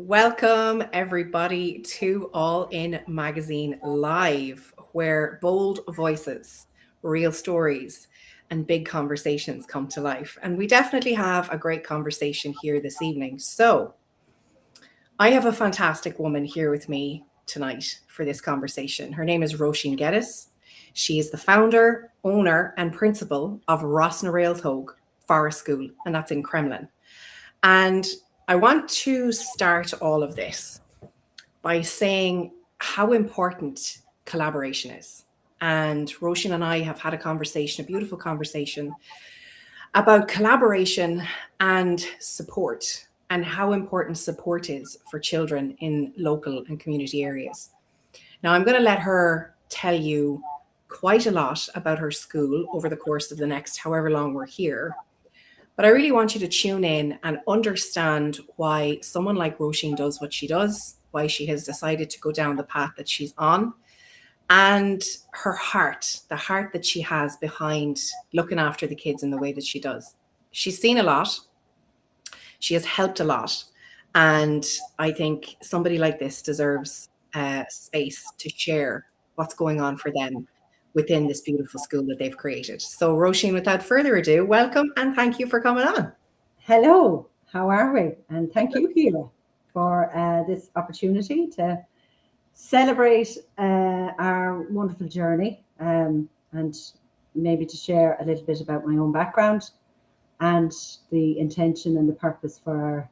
Welcome, everybody, to All In Magazine Live, where bold voices, real stories, and big conversations come to life. And we definitely have a great conversation here this evening. So, I have a fantastic woman here with me tonight for this conversation. Her name is Roisin Geddes. She is the founder, owner, and principal of Réaltog Forest School, and that's in Kremlin. And I want to start all of this by saying how important collaboration is. And Roshan and I have had a conversation, a beautiful conversation about collaboration and support and how important support is for children in local and community areas. Now, I'm going to let her tell you quite a lot about her school over the course of the next however long we're here. But I really want you to tune in and understand why someone like Roisin does what she does, why she has decided to go down the path that she's on, and her heart, the heart that she has behind looking after the kids in the way that she does. She's seen a lot, she has helped a lot, and I think somebody like this deserves space to share what's going on for them within this beautiful school that they've created. So, Roisin, without further ado, welcome and thank you for coming on. Hello, how are we? And thank you, Sheila, for this opportunity to celebrate our wonderful journey and maybe to share a little bit about my own background and the intention and the purpose for our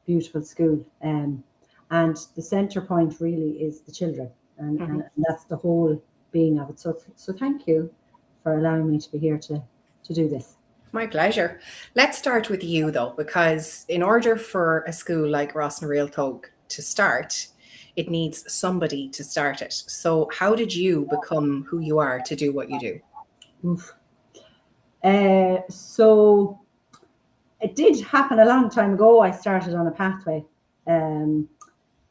beautiful school. And the center point really is the children, and that's the whole being of it. So thank you for allowing me to be here to do this. My pleasure. Let's start with you though, because in order for a school like Réaltog to start, it needs somebody to start it. So how did you become who you are to do what you do? So it did happen a long time ago. I started on a pathway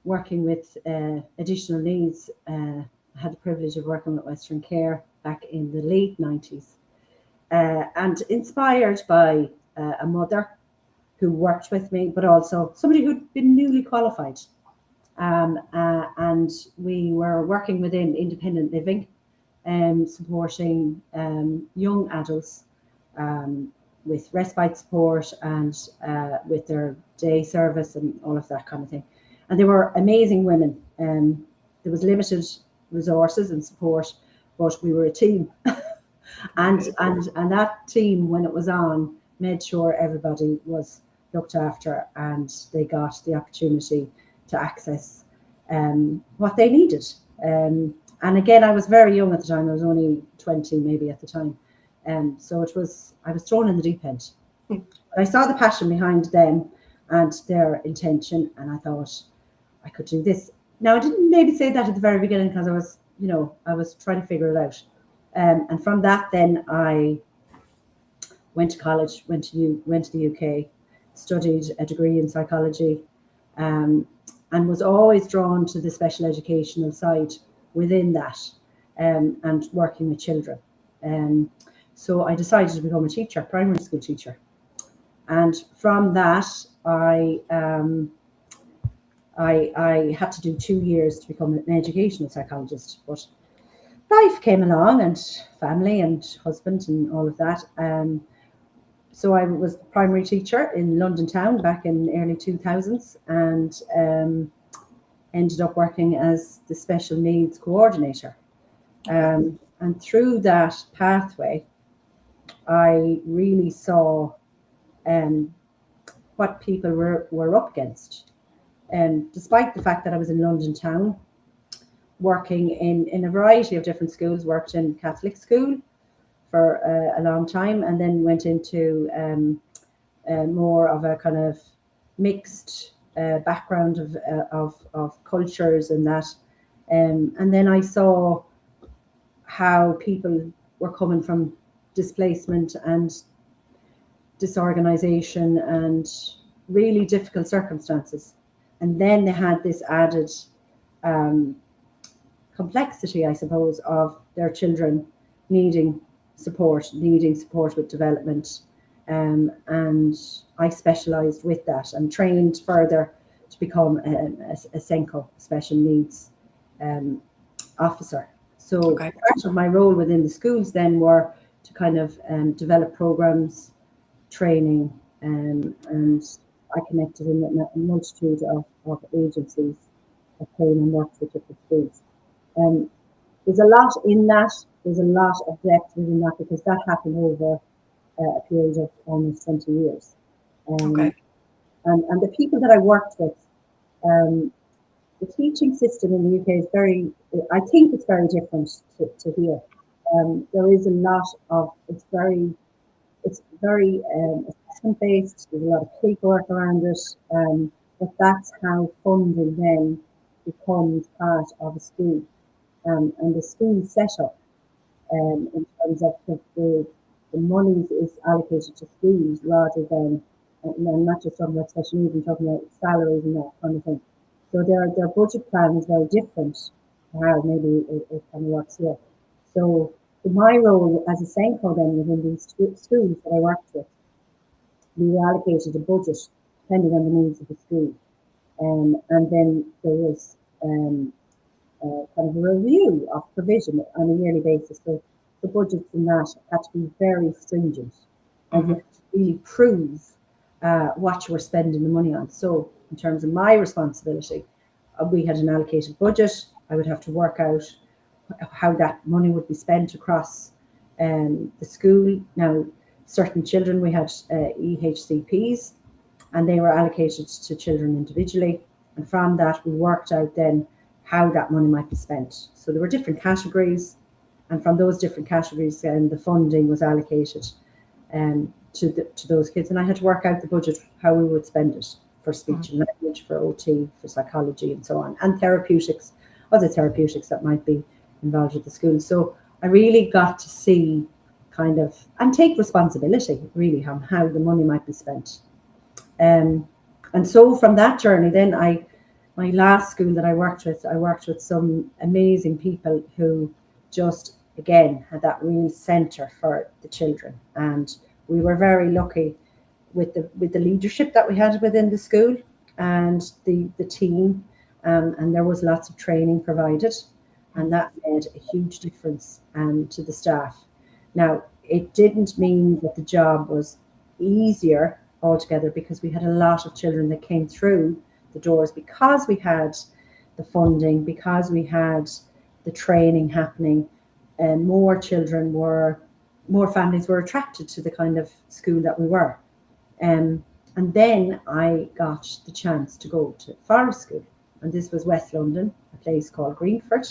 working with additional needs. I had the privilege of working with Western Care back in the late 90s. And inspired by a mother who worked with me, but also somebody who'd been newly qualified. And we were working within independent living, supporting young adults with respite support and with their day service and all of that kind of thing. And they were amazing women. There was limited resources and support, but we were a team. and that team, when it was on, made sure everybody was looked after and they got the opportunity to access what they needed. And again, I was very young at the time. I was only 20 maybe at the time. So I was thrown in the deep end. But I saw the passion behind them and their intention, and I thought I could do this. Now, I didn't maybe say that at the very beginning because I was trying to figure it out. And from that, then I went to college, went to the UK, studied a degree in psychology, and was always drawn to the special educational side within that, and working with children. So I decided to become a teacher, primary school teacher. And from that, I had to do 2 years to become an educational psychologist, but life came along and family and husband and all of that. So I was a primary teacher in London town back in the early 2000s and ended up working as the special needs coordinator. And through that pathway, I really saw what people were up against. And despite the fact that I was in London town, working in a variety of different schools, worked in Catholic school for a long time, and then went into more of a kind of mixed background of cultures and that. And then I saw how people were coming from displacement and disorganization and really difficult circumstances. And then they had this added complexity, I suppose, of their children needing support with development. And I specialised with that and trained further to become a SENCO, special needs officer. So Okay. part of my role within the schools then were to kind of develop programs, training, and I connected in a multitude of agencies that came and worked with different schools. There's a lot in that. There's a lot of depth within that because that happened over a period of almost 20 years. Okay. And the people that I worked with, um, the teaching system in the UK is I think it's very different to here. There is a lot of, it's very assessment based. There's a lot of paperwork around it, but that's how funding then becomes part of a school, and the school setup in terms of the money is allocated to schools rather than, and I'm not just talking about special needs, I'm talking about salaries and that kind of thing. So their budget plan is very different to how maybe it kind of works here. So my role as a SENCO then within these schools that I worked with, we were allocated a budget depending on the needs of the school. And then there was kind of a review of provision on a yearly basis. So the budgets in that had to be very stringent, and you had to really prove what you were spending the money on. So in terms of my responsibility, we had an allocated budget. I would have to work out how that money would be spent across the school. Now, certain children, we had EHCPs, and they were allocated to children individually. And from that, we worked out then how that money might be spent. So there were different categories, and from those different categories, then the funding was allocated to those kids. And I had to work out the budget, how we would spend it for speech and language, for OT, for psychology, and so on, and therapeutics, other therapeutics that might be involved with the school. So I really got to see kind of, and take responsibility really on how the money might be spent. And so from that journey, then my last school that I worked with some amazing people who just, again, had that real centre for the children. And we were very lucky with the leadership that we had within the school and the team. And there was lots of training provided, and that made a huge difference to the staff. Now, it didn't mean that the job was easier altogether, because we had a lot of children that came through the doors because we had the funding, because we had the training happening, and more families were attracted to the kind of school that we were. And then I got the chance to go to Forest School, and this was West London, a place called Greenford.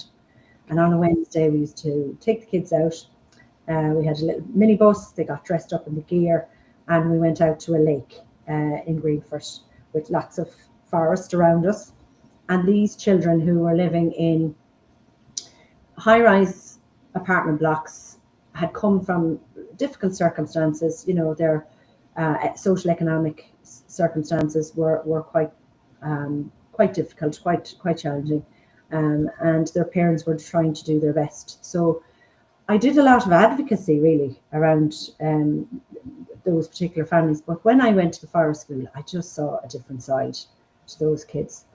And on a Wednesday, we used to take the kids out. We had a little minibus. They got dressed up in the gear, and we went out to a lake in Greenford with lots of forest around us. And these children who were living in high-rise apartment blocks had come from difficult circumstances. You know, their social economic circumstances were quite difficult, quite challenging, and their parents were trying to do their best. So I did a lot of advocacy really around those particular families. But when I went to the Forest School, I just saw a different side to those kids.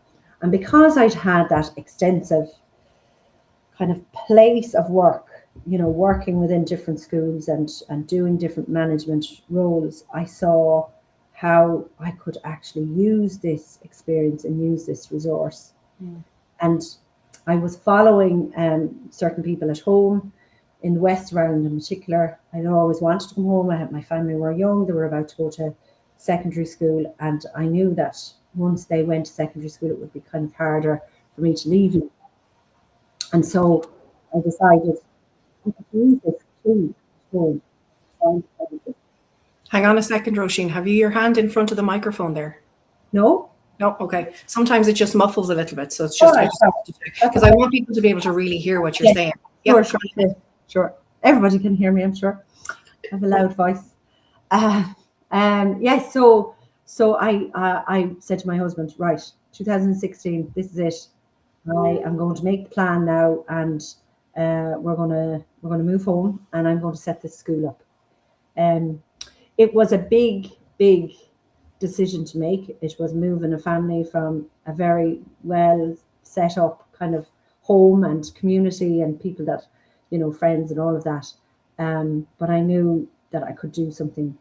And because I'd had that extensive kind of place of work, you know, working within different schools and doing different management roles, I saw how I could actually use this experience and use this resource. And I was following certain people at home in the West Round in particular. I always wanted to come home. My family were young. They were about to go to secondary school. And I knew that once they went to secondary school, it would be kind of harder for me to leave them. And so I decided I could use this tool at home. Hang on a second, Roisin. Have you your hand in front of the microphone there? No? No, okay. Sometimes it just muffles a little bit, so it's All just right, because I want people to be able to really hear what you're saying. Sure, sure. Everybody can hear me, I'm sure. I have a loud voice. Yes. So I said to my husband, right, 2016, this is it. I am going to make the plan now, and we're gonna move home, and I'm going to set this school up. It was a big decision to make. It was moving a family from a very well set up kind of home and community and people that, friends and all of that. But I knew that I could do something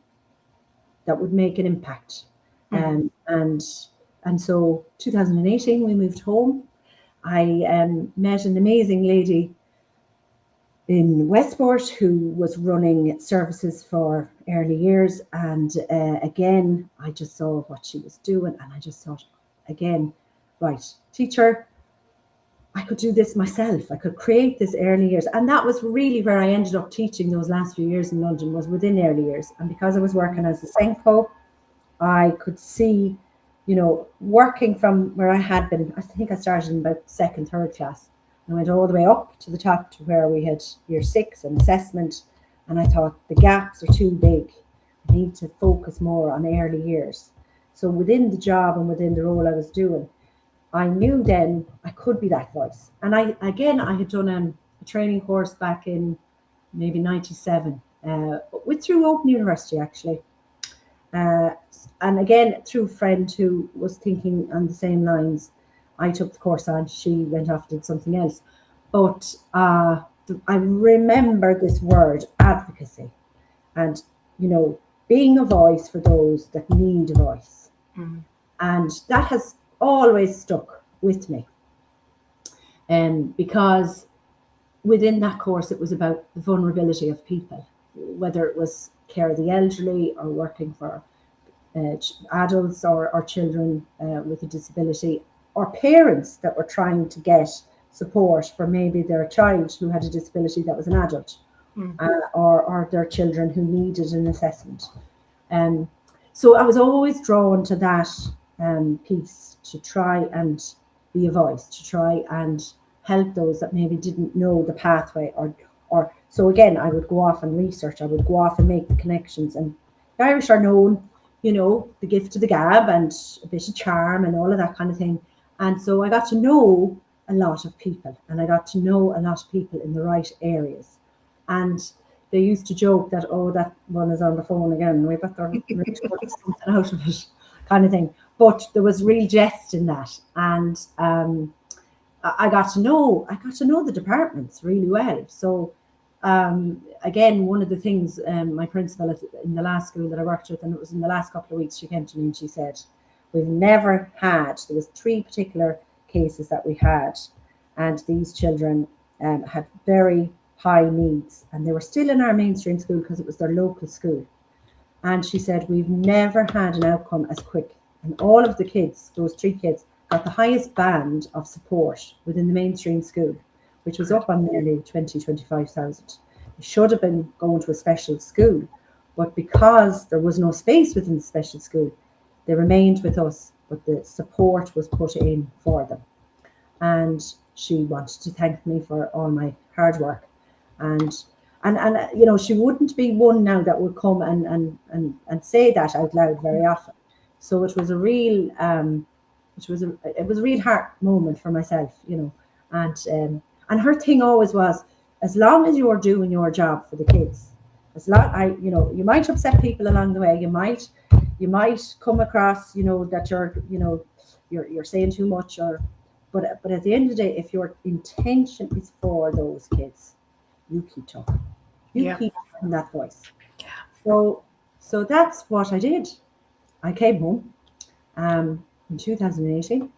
that would make an impact. And so 2018, we moved home. I met an amazing lady in Westport who was running services for early years. And again, I just saw what she was doing and I just thought, again, right, teacher, I could do this myself. I could create this early years. And that was really where I ended up teaching those last few years in London, was within early years. And because I was working as a Senko, I could see, working from where I had been. I think I started in about second, third class. I went all the way up to the top to where we had year 6 and assessment. And I thought the gaps are too big. I need to focus more on early years. So within the job and within the role I was doing, I knew then I could be that voice. And I had done a training course back in maybe 97, through Open University actually. And again, through a friend who was thinking on the same lines. I took the course on, she went off and did something else. But I remember this word, advocacy, and, being a voice for those that need a voice. And that has always stuck with me. Because within that course, it was about the vulnerability of people, whether it was care of the elderly or working for adults or children with a disability, or parents that were trying to get support for maybe their child who had a disability that was an adult, or their children who needed an assessment. So I was always drawn to that piece, to try and be a voice, to try and help those that maybe didn't know the pathway, or so again, I would go off and research, I would go off and make the connections. And the Irish are known, the gift of the gab and a bit of charm and all of that kind of thing. And so I got to know a lot of people, and I got to know a lot of people in the right areas. And they used to joke that, oh, that one is on the phone again, we better make something out of it, kind of thing. But there was real jest in that. And I got to know the departments really well. So again, one of the things, my principal in the last school that I worked with, and it was in the last couple of weeks, she came to me and she said, we've never had, there was 3 particular cases that we had, and these children had very high needs, and they were still in our mainstream school because it was their local school. And she said, we've never had an outcome as quick. And all of the kids, those 3 kids, got the highest band of support within the mainstream school, which was up on nearly 25,000. They should have been going to a special school, but because there was no space within the special school, they remained with us, but the support was put in for them. And she wanted to thank me for all my hard work. And she wouldn't be one now that would come and say that out loud very often. So it was a real heart moment for myself, and her thing always was, as long as you're doing your job for the kids, you might upset people along the way, you might come across, that you're saying too much, but at the end of the day, if your intention is for those kids, you keep talking, keep having that voice. So that's what I did. I came home in 2018.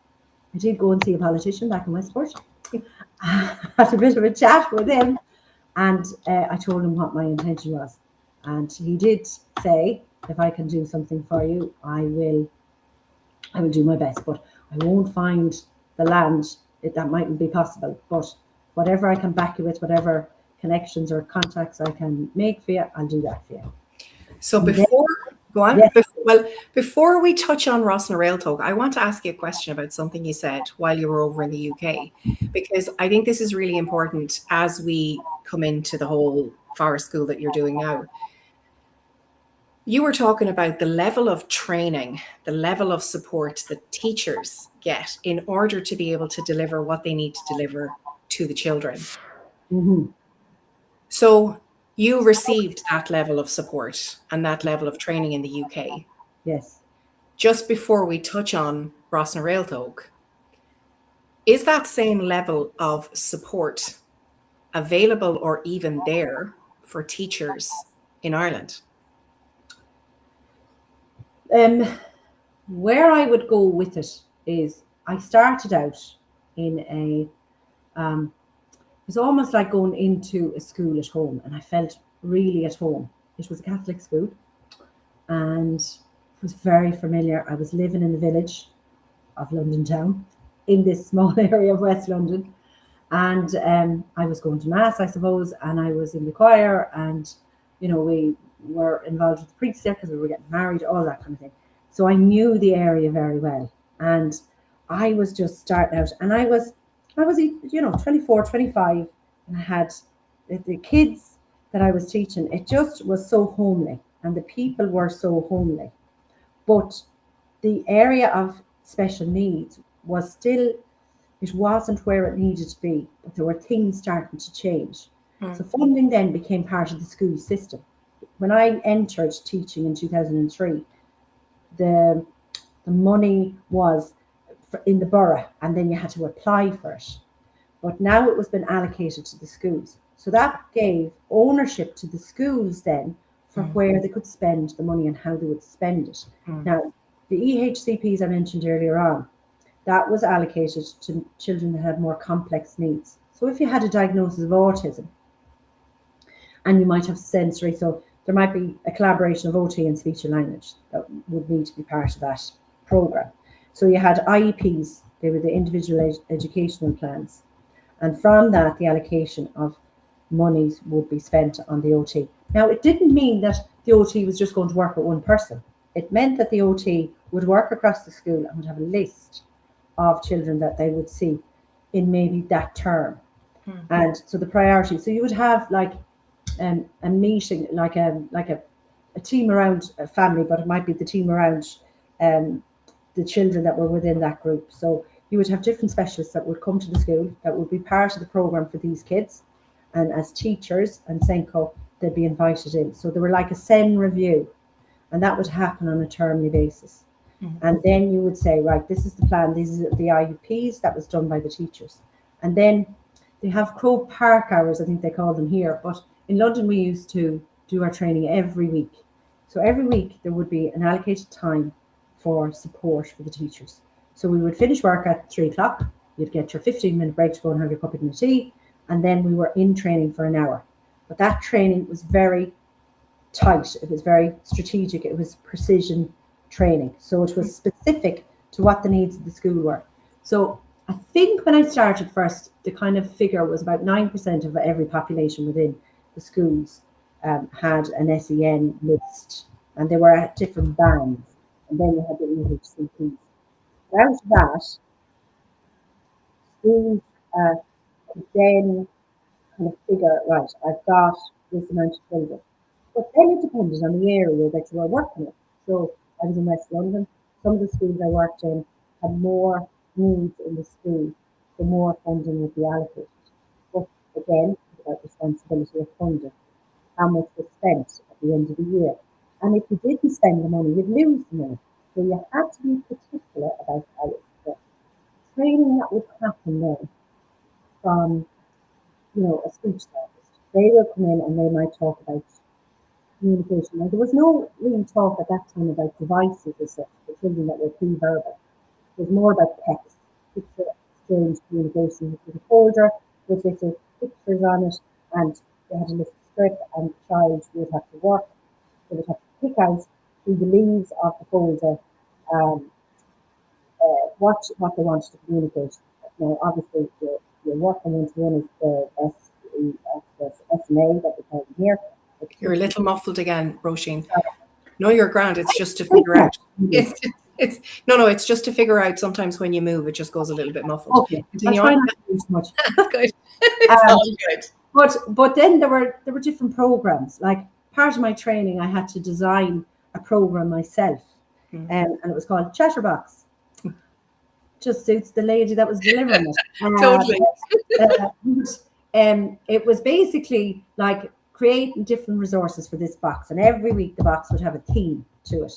I did go and see a politician back in Westport. Had a bit of a chat with him, and I told him what my intention was. And he did say, if I can do something for you, I will do my best, but I won't find the land. That mightn't be possible, but whatever I can back you with, whatever connections or contacts I can make for you, I'll do that for you. So before we touch on Roisin and Réaltog, I want to ask you a question about something you said while you were over in the UK, because I think this is really important as we come into the whole forest school that you're doing now. You were talking about the level of training, the level of support that teachers get in order to be able to deliver what they need to deliver to the children. Mm-hmm. So you received that level of support and that level of training in the UK. Yes. Just before we touch on Ross and Réaltog, is that same level of support available or even there for teachers in Ireland? Where I would go with it is I started out in it was almost like going into a school at home, and I felt really at home. It was a Catholic school, and it was very familiar. I was living in the village of London town in this small area of West London, and I was going to mass, I suppose, and I was in the choir, and we were involved with the priest there because we were getting married, all that kind of thing. So I knew the area very well, and I was just starting out, and I was 24, 25, and I had the kids that I was teaching. It just was so homely, and the people were so homely, but the area of special needs was still, it wasn't where it needed to be, but there were things starting to change. So funding then became part of the school system. When I entered teaching in 2003, the money was in the borough, and then you had to apply for it. But now it was been allocated to the schools. So that gave ownership to the schools then for where they could spend the money and how they would spend it. Now, the EHCPs I mentioned earlier on, that was allocated to children that had more complex needs. So if you had a diagnosis of autism, and you might have sensory, so there might be a collaboration of OT and speech and language that would need to be part of that program. So you had IEPs, they were the individual educational plans. And from that, the allocation of monies would be spent on the OT. Now, it didn't mean that the OT was just going to work with one person. It meant that the OT would work across the school and would have a list of children that they would see in maybe that term. And so the priority, so you would have like a meeting, like a team around a family, but it might be the team around the children that were within that group. So you would have different specialists that would come to the school that would be part of the program for these kids, and as teachers and Senko, they'd be invited in. So they were like a SEN review, and that would happen on a termly basis. And then you would say, right, this is the plan, these are the IUPs, that was done by the teachers. And then they have Crow Park hours, I think they call them here, but in London we used to do our training every week. So every week there would be an allocated time for support for the teachers. So we would finish work at 3:00, you'd get your 15-minute break to go and have your cup of tea, and then we were in training for an hour. But that training was very tight, it was very strategic, it was precision training. So it was specific to what the needs of the school were. So I think when I started first, the kind of figure was about 9% of every population within the schools had an SEN list, and they were at different bands. And then you had the EHCPs. Out of that, schools could then kind of figure, right, I've got this amount of children. But then it depended on the area that you were working with. So I was in West London. Some of the schools I worked in had more needs in the school, so more funding would be allocated. But again, it's about responsibility of funding. How much was spent at the end of the year? And if you didn't spend the money, you'd lose the money. So you had to be particular about how it was spent. Training that would happen then from, a speech therapist. They will come in and they might talk about communication. Now, there was no real talk at that time about devices as such for children that were pre-verbal. It was more about text, picture exchange communication, which was a folder with little pictures on it, and they had a little script, and the child would have to work. They would have to pick out through the leaves of the folder what they wanted to communicate. Now, obviously, you're working into one is the SMA that we call them here. You're a little muffled again, Roisin. No, you're grand. It's just to figure out. It's no. It's just to figure out. Sometimes when you move, it just goes a little bit muffled. Okay, I'll try not to do too much. Good. It's all good. But then there were different programs. Like part of my training, I had to design a program myself, and it was called Chatterbox. Just suits the lady that was delivering it. Totally. It was basically like creating different resources for this box, and every week the box would have a theme to it.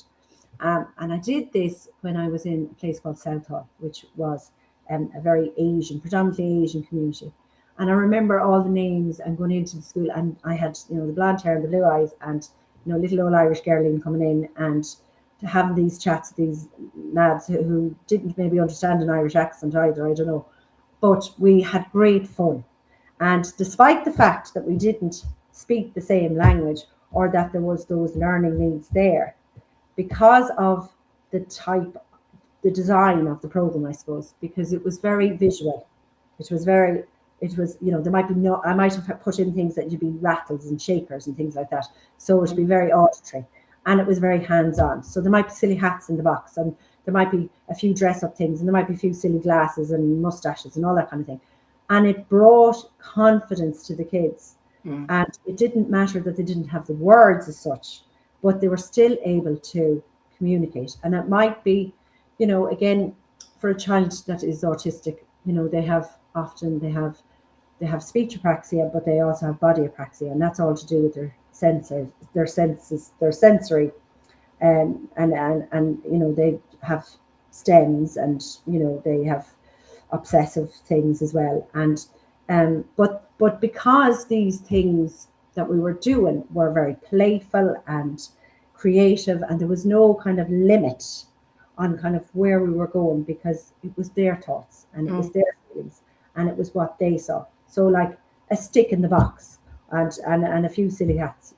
And I did this when I was in a place called Southall, which was a very Asian, predominantly Asian community. And I remember all the names and going into the school, and I had, the blonde hair and the blue eyes, and little old Irish girl coming in, and to have these chats with these lads who didn't maybe understand an Irish accent either, I don't know. But we had great fun. And despite the fact that we didn't speak the same language, or that there was those learning needs there, because of the type, the design of the program, I suppose, because it was very visual. It was very, it was, there might be no, I might have put in things that you'd be rattles and shakers and things like that. So it would be very auditory, and it was very hands-on. So there might be silly hats in the box, and there might be a few dress-up things, and there might be a few silly glasses and mustaches and all that kind of thing. And it brought confidence to the kids. And it didn't matter that they didn't have the words as such, but they were still able to communicate. And it might be, again, for a child that is autistic, they have speech apraxia, but they also have body apraxia, and that's all to do with their sensors, their senses, their sensory, and they have stems, and they have obsessive things as well. And but because these things that we were doing were very playful and creative, and there was no kind of limit on kind of where we were going, because it was their thoughts and it was their feelings and it was what they saw. So like a stick in the box and a few silly hats,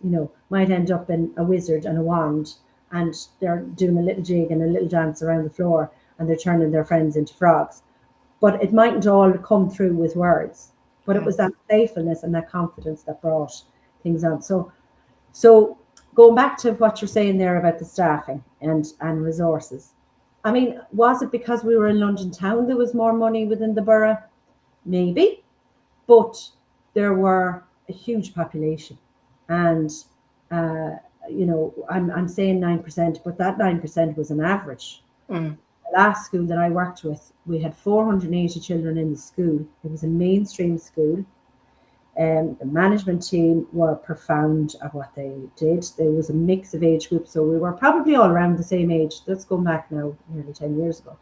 might end up in a wizard and a wand, and they're doing a little jig and a little dance around the floor, and they're turning their friends into frogs. But it mightn't all come through with words. But it was that playfulness and that confidence that brought things on. So going back to what you're saying there about the staffing and resources, I mean, was it because we were in London town there was more money within the borough? Maybe, but there were a huge population, and I'm saying 9%, but that 9% was an average. The last school that I worked with, we had 480 children in the school. It was a mainstream school. The management team were profound at what they did. There was a mix of age groups, so we were probably all around the same age. That's going back now nearly 10 years ago.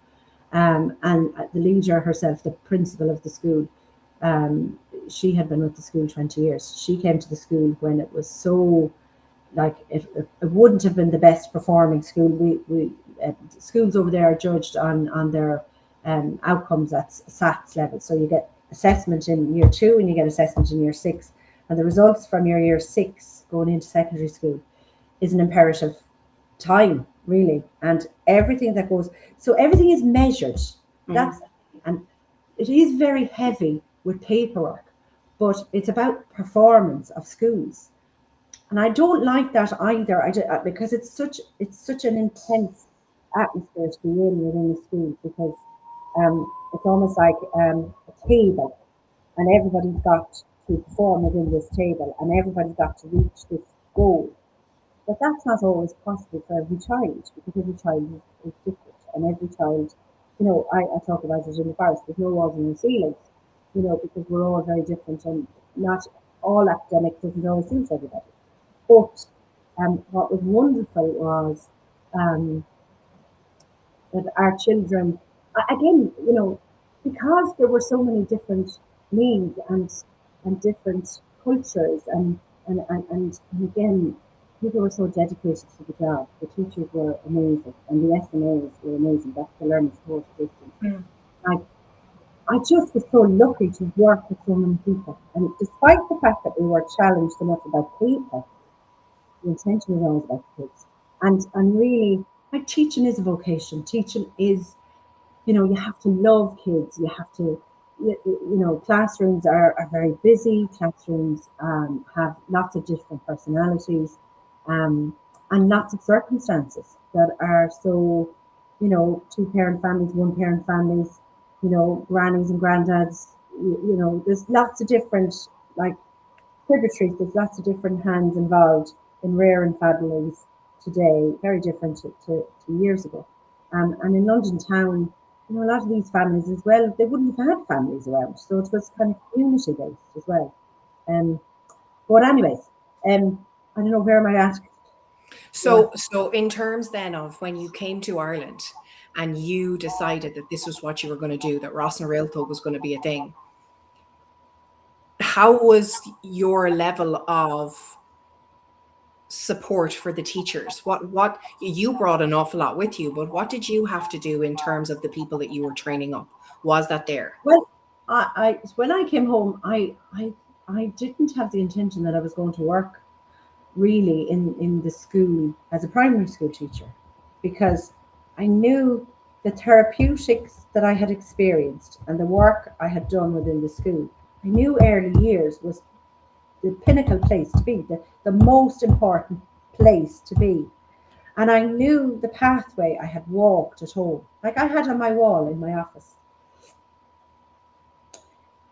And the leader herself, the principal of the school, she had been with the school 20 years. She came to the school when it was so, like, it wouldn't have been the best performing school. We schools over there are judged on their outcomes at SATs level. So you get assessment in year 2 and you get assessment in year 6, and the results from your year 6 going into secondary school is an imperative time, really, and everything that goes, so everything is measured. And it is very heavy with paperwork, but it's about performance of schools, and I don't like that either. Because it's such an intense atmosphere to be in within the schools, because it's almost like a table, and everybody's got to perform within this table, and everybody's got to reach this goal. But that's not always possible for every child, because every child is different, and every child, I talk about it in the forest, there's no walls and no ceilings, because we're all very different, and not all academic doesn't always suit everybody. But what was wonderful was that our children, again, because there were so many different needs and different cultures, and again, people were so dedicated to the job. The teachers were amazing, and the SMAs were amazing. That's the learning support system. I just was so lucky to work with so many people, and despite the fact that we were challenged so much about people, the intention was always about the kids. And really, like, teaching is a vocation. Teaching is, you have to love kids. You have to, classrooms are very busy. Classrooms have lots of different personalities, and lots of circumstances that are so, 2-parent families, 1-parent families, grannies and granddads, there's lots of different, like, tributaries, there's lots of different hands involved in rearing families today, very different to years ago. And in London town, a lot of these families as well, they wouldn't have had families around. So it was kind of community based as well. But anyways, I don't know, where am I at? Yeah. So in terms then of when you came to Ireland and you decided that this was what you were going to do, that Ross and Réaltog was going to be a thing, how was your level of support for the teachers? What you brought an awful lot with you, but what did you have to do in terms of the people that you were training up? Was that there? Well, I when I came home, I didn't have the intention that I was going to work really in the school as a primary school teacher, because I knew the therapeutics that I had experienced and the work I had done within the school. I knew early years was the pinnacle place to be, the most important place to be. And I knew the pathway I had walked at home. Like I had on my wall in my office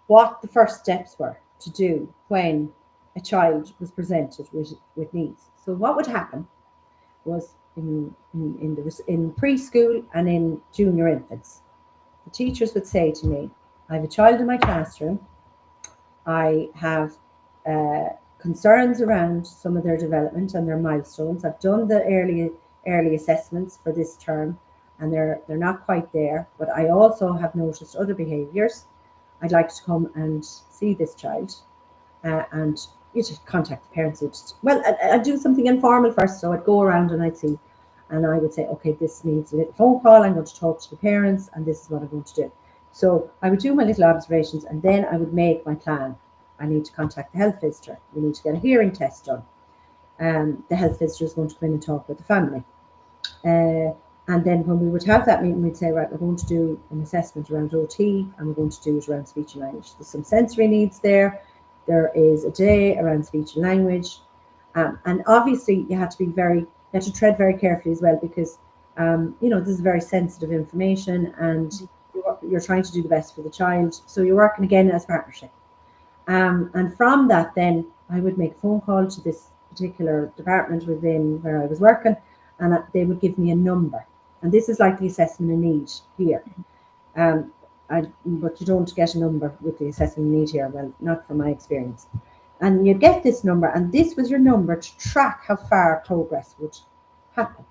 what the first steps were to do when a child was presented with needs. So what would happen was in preschool and in junior infants, the teachers would say to me, I have a child in my classroom, I have concerns around some of their development and their milestones. I've done the early assessments for this term, and they're not quite there. But I also have noticed other behaviours. I'd like to come and see this child, and you just contact the parents. I'd do something informal first. So I'd go around and I'd see, and I would say, okay, this needs a little phone call. I'm going to talk to the parents, and this is what I'm going to do. So I would do my little observations, and then I would make my plan. I need to contact the health visitor. We need to get a hearing test done. The health visitor is going to come in and talk with the family. And then when we would have that meeting, we'd say, right, we're going to do an assessment around OT, and we're going to do it around speech and language. There's some sensory needs there. There is a day around speech and language. And obviously you have to tread very carefully as well, because, this is very sensitive information, and you're trying to do the best for the child. So you're working again as partnership. And from that, then I would make a phone call to this particular department within where I was working, and they would give me a number. And this is like the assessment of need here. But you don't get a number with the assessment of need here. Well, not from my experience. And you get this number, and this was your number to track how far progress would happen.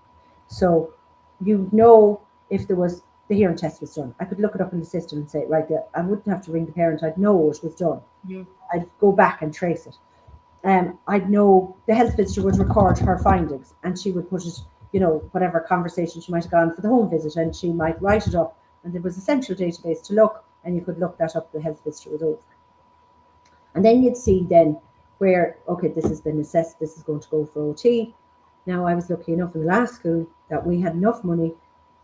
So you know if there was the hearing test was done. I could look it up in the system and say, right there, I wouldn't have to ring the parent. I'd know it was done. Yeah. I'd go back and trace it. I'd know the health visitor would record her findings, and she would put it, whatever conversation she might have gone for the home visit, and she might write it up. And there was a central database to look, and you could look that up. The health visitor was over. And then you'd see then where, okay, this has been assessed. This is going to go for OT. Now, I was lucky enough in the last school that we had enough money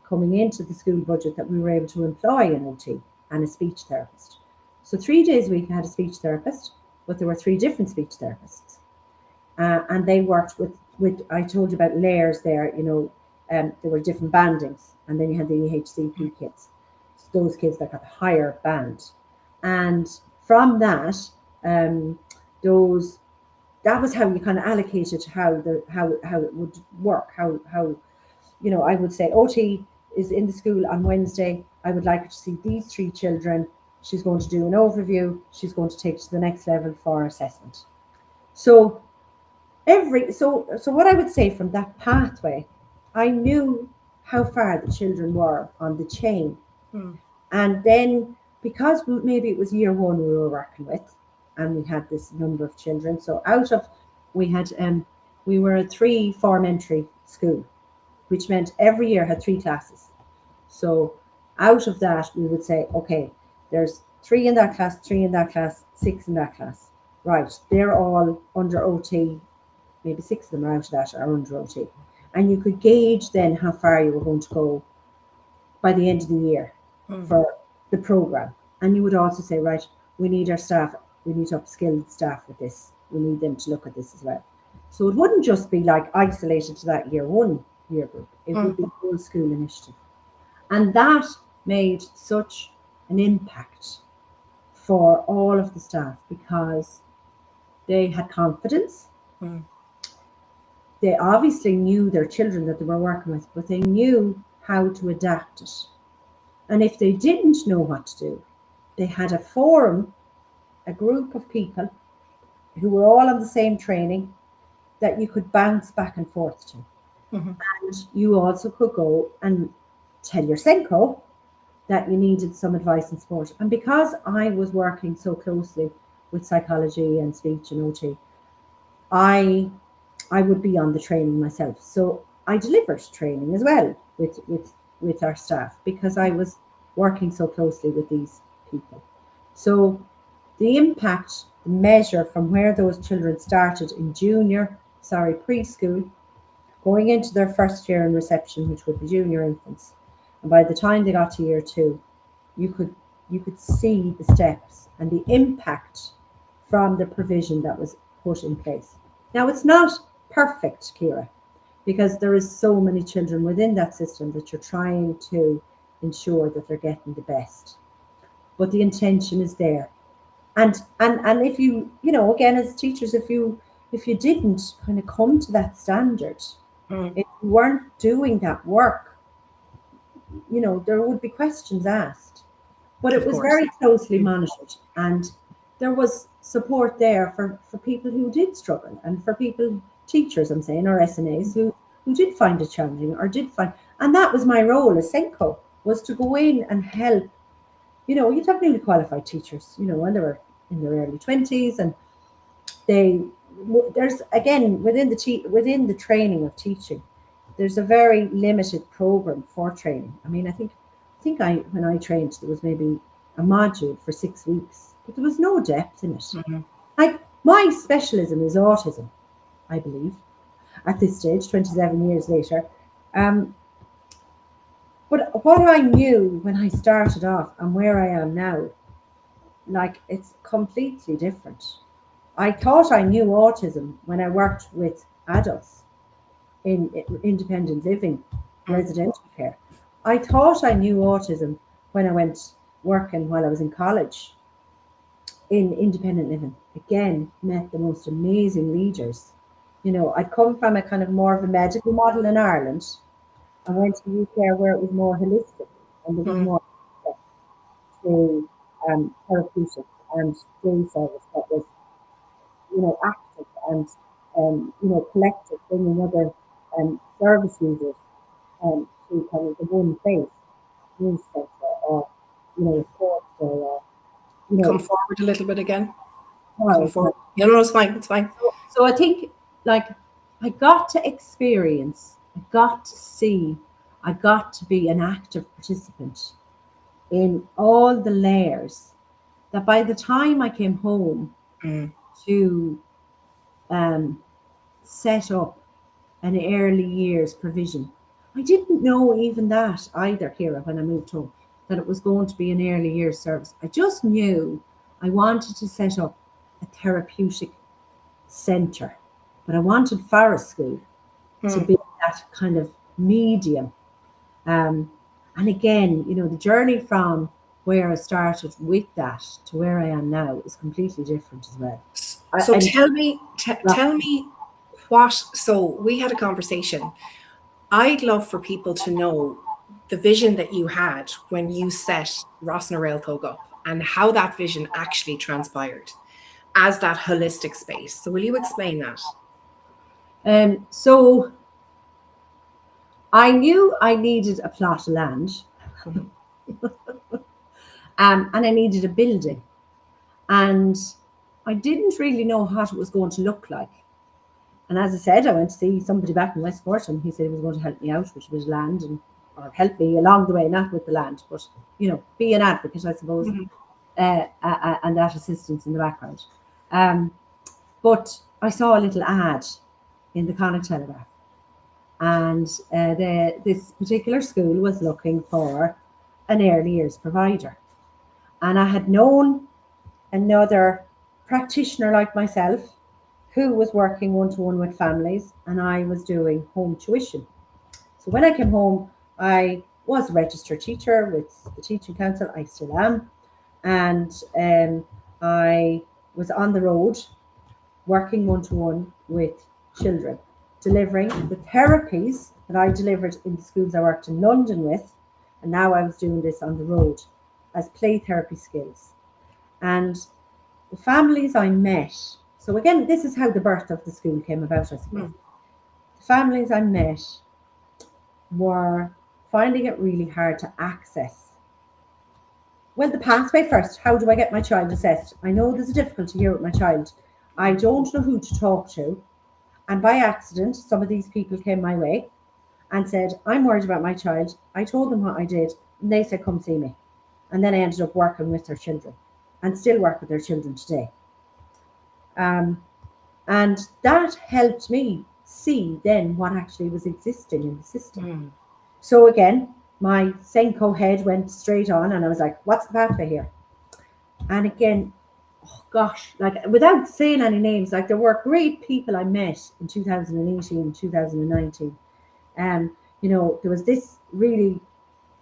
coming into the school budget that we were able to employ an OT and a speech therapist. So 3 days a week I had a speech therapist, but there were 3 different speech therapists. And they worked with I told you about layers there, there were different bandings, and then you had the EHCP kids, so those kids that got the higher band. And from that, that was how you kind of allocated how it would work, how I would say OT is in the school on Wednesday. I would like her to see these 3 children. She's going to do an overview. She's going to take it to the next level for assessment. So what I would say from that pathway, I knew how far the children were on the chain. And then because maybe it was year 1 we were working with, and we had this number of children. So we were a 3 form-entry school, which meant every year had 3 classes. So out of that, we would say, okay, there's 3 in that class, 3 in that class, 6 in that class. Right, they're all under OT. Maybe 6 of them are out of that are under OT. And you could gauge then how far you were going to go by the end of the year for the programme. And you would also say, right, we need our staff, we need upskilled staff with this. We need them to look at this as well. So it wouldn't just be like isolated to that year 1 year group. It would be a whole school initiative. And that made such an impact for all of the staff, because they had confidence. They obviously knew their children that they were working with, but they knew how to adapt it. And if they didn't know what to do, they had a forum, a group of people who were all on the same training. that you could bounce back and forth to. Mhm. And you also could go and tell your Senko that you needed some advice and support. And because I was working so closely with psychology and speech and OT, I would be on the training myself. So I delivered training as well with our staff because I was working so closely with these people. So the impact measure from where those children started in preschool, going into their first year in reception, which would be junior infants. And by the time they got to year 2, you could see the steps and the impact from the provision that was put in place. Now it's not perfect, Kira, because there is so many children within that system that you're trying to ensure that they're getting the best. But the intention is there. And if you again as teachers, if you didn't kind of come to that standard, if you weren't doing that work, there would be questions asked. But it Of was course. very closely monitored, and there was support there for people who did struggle, and for teachers, I'm saying, or SNAs who did find it challenging or did find, and that was my role as Senko, was to go in and help. You'd have newly qualified teachers, when they were in their early 20s, and there's again within the training of teaching, there's a very limited program for training. I mean, I think when I trained, there was maybe a module for 6 weeks, but there was no depth in it. Mm-hmm. Like, my specialism is autism, I believe, at this stage, 27 years later. But what I knew when I started off and where I am now, like, it's completely different. I thought I knew autism when I worked with adults in independent living, residential care. I thought I knew autism when I went working while I was in college in independent living. Again, met the most amazing leaders. I'd come from a kind of more of a medical model in Ireland. I went to UK where it was more holistic and there was more to therapeutic and day service that was, active and, collective, bringing other service users to kind of the one place, news centre, or, sports, or, Come forward a little bit again. Come sorry. forward. No, it's fine. It's fine. So I think, like, I got to experience, I got to see, I got to be an active participant in all the layers, that by the time I came home to set up an early years provision, I didn't know even that either, Kira, when I moved home, that it was going to be an early years service. I just knew I wanted to set up a therapeutic centre, but I wanted Forest School to be that kind of medium. And again, the journey from where I started with that to where I am now is completely different as well. So tell me what. So we had a conversation. I'd love for people to know the vision that you had when you set Roisin Réaltog up, and how that vision actually transpired as that holistic space. So will you explain that? So I knew I needed a plot of land, and I needed a building, and I didn't really know what it was going to look like. And as I said, I went to see somebody back in Westport, and he said he was going to help me out with a bit of land, or help me along the way, not with the land, but be an advocate, I suppose, and that assistance in the background. But I saw a little ad in the Connacht Telegraph, and this particular school was looking for an early years provider, and I had known another practitioner like myself who was working one-to-one with families, and I was doing home tuition. So when I came home, I was a registered teacher with the Teaching Council. I still am. And I was on the road working one-to-one with children, delivering the therapies that I delivered in the schools I worked in London with. And now I was doing this on the road as play therapy skills. And the families I met So again, this is how the birth of the school came about, I suppose. Mm. The families I met were finding it really hard to access. Well, the pathway first. How do I get my child assessed? I know there's a difficulty here with my child. I don't know who to talk to. And by accident, some of these people came my way and said, I'm worried about my child. I told them what I did, and they said, come see me. And then I ended up working with their children and still work with their children today. And that helped me see then what actually was existing in the system. Mm. So again, my Senko head went straight on, and I was like, what's the pathway here? And again, oh gosh, like without saying any names, like there were great people I met in 2018, 2019. There was this really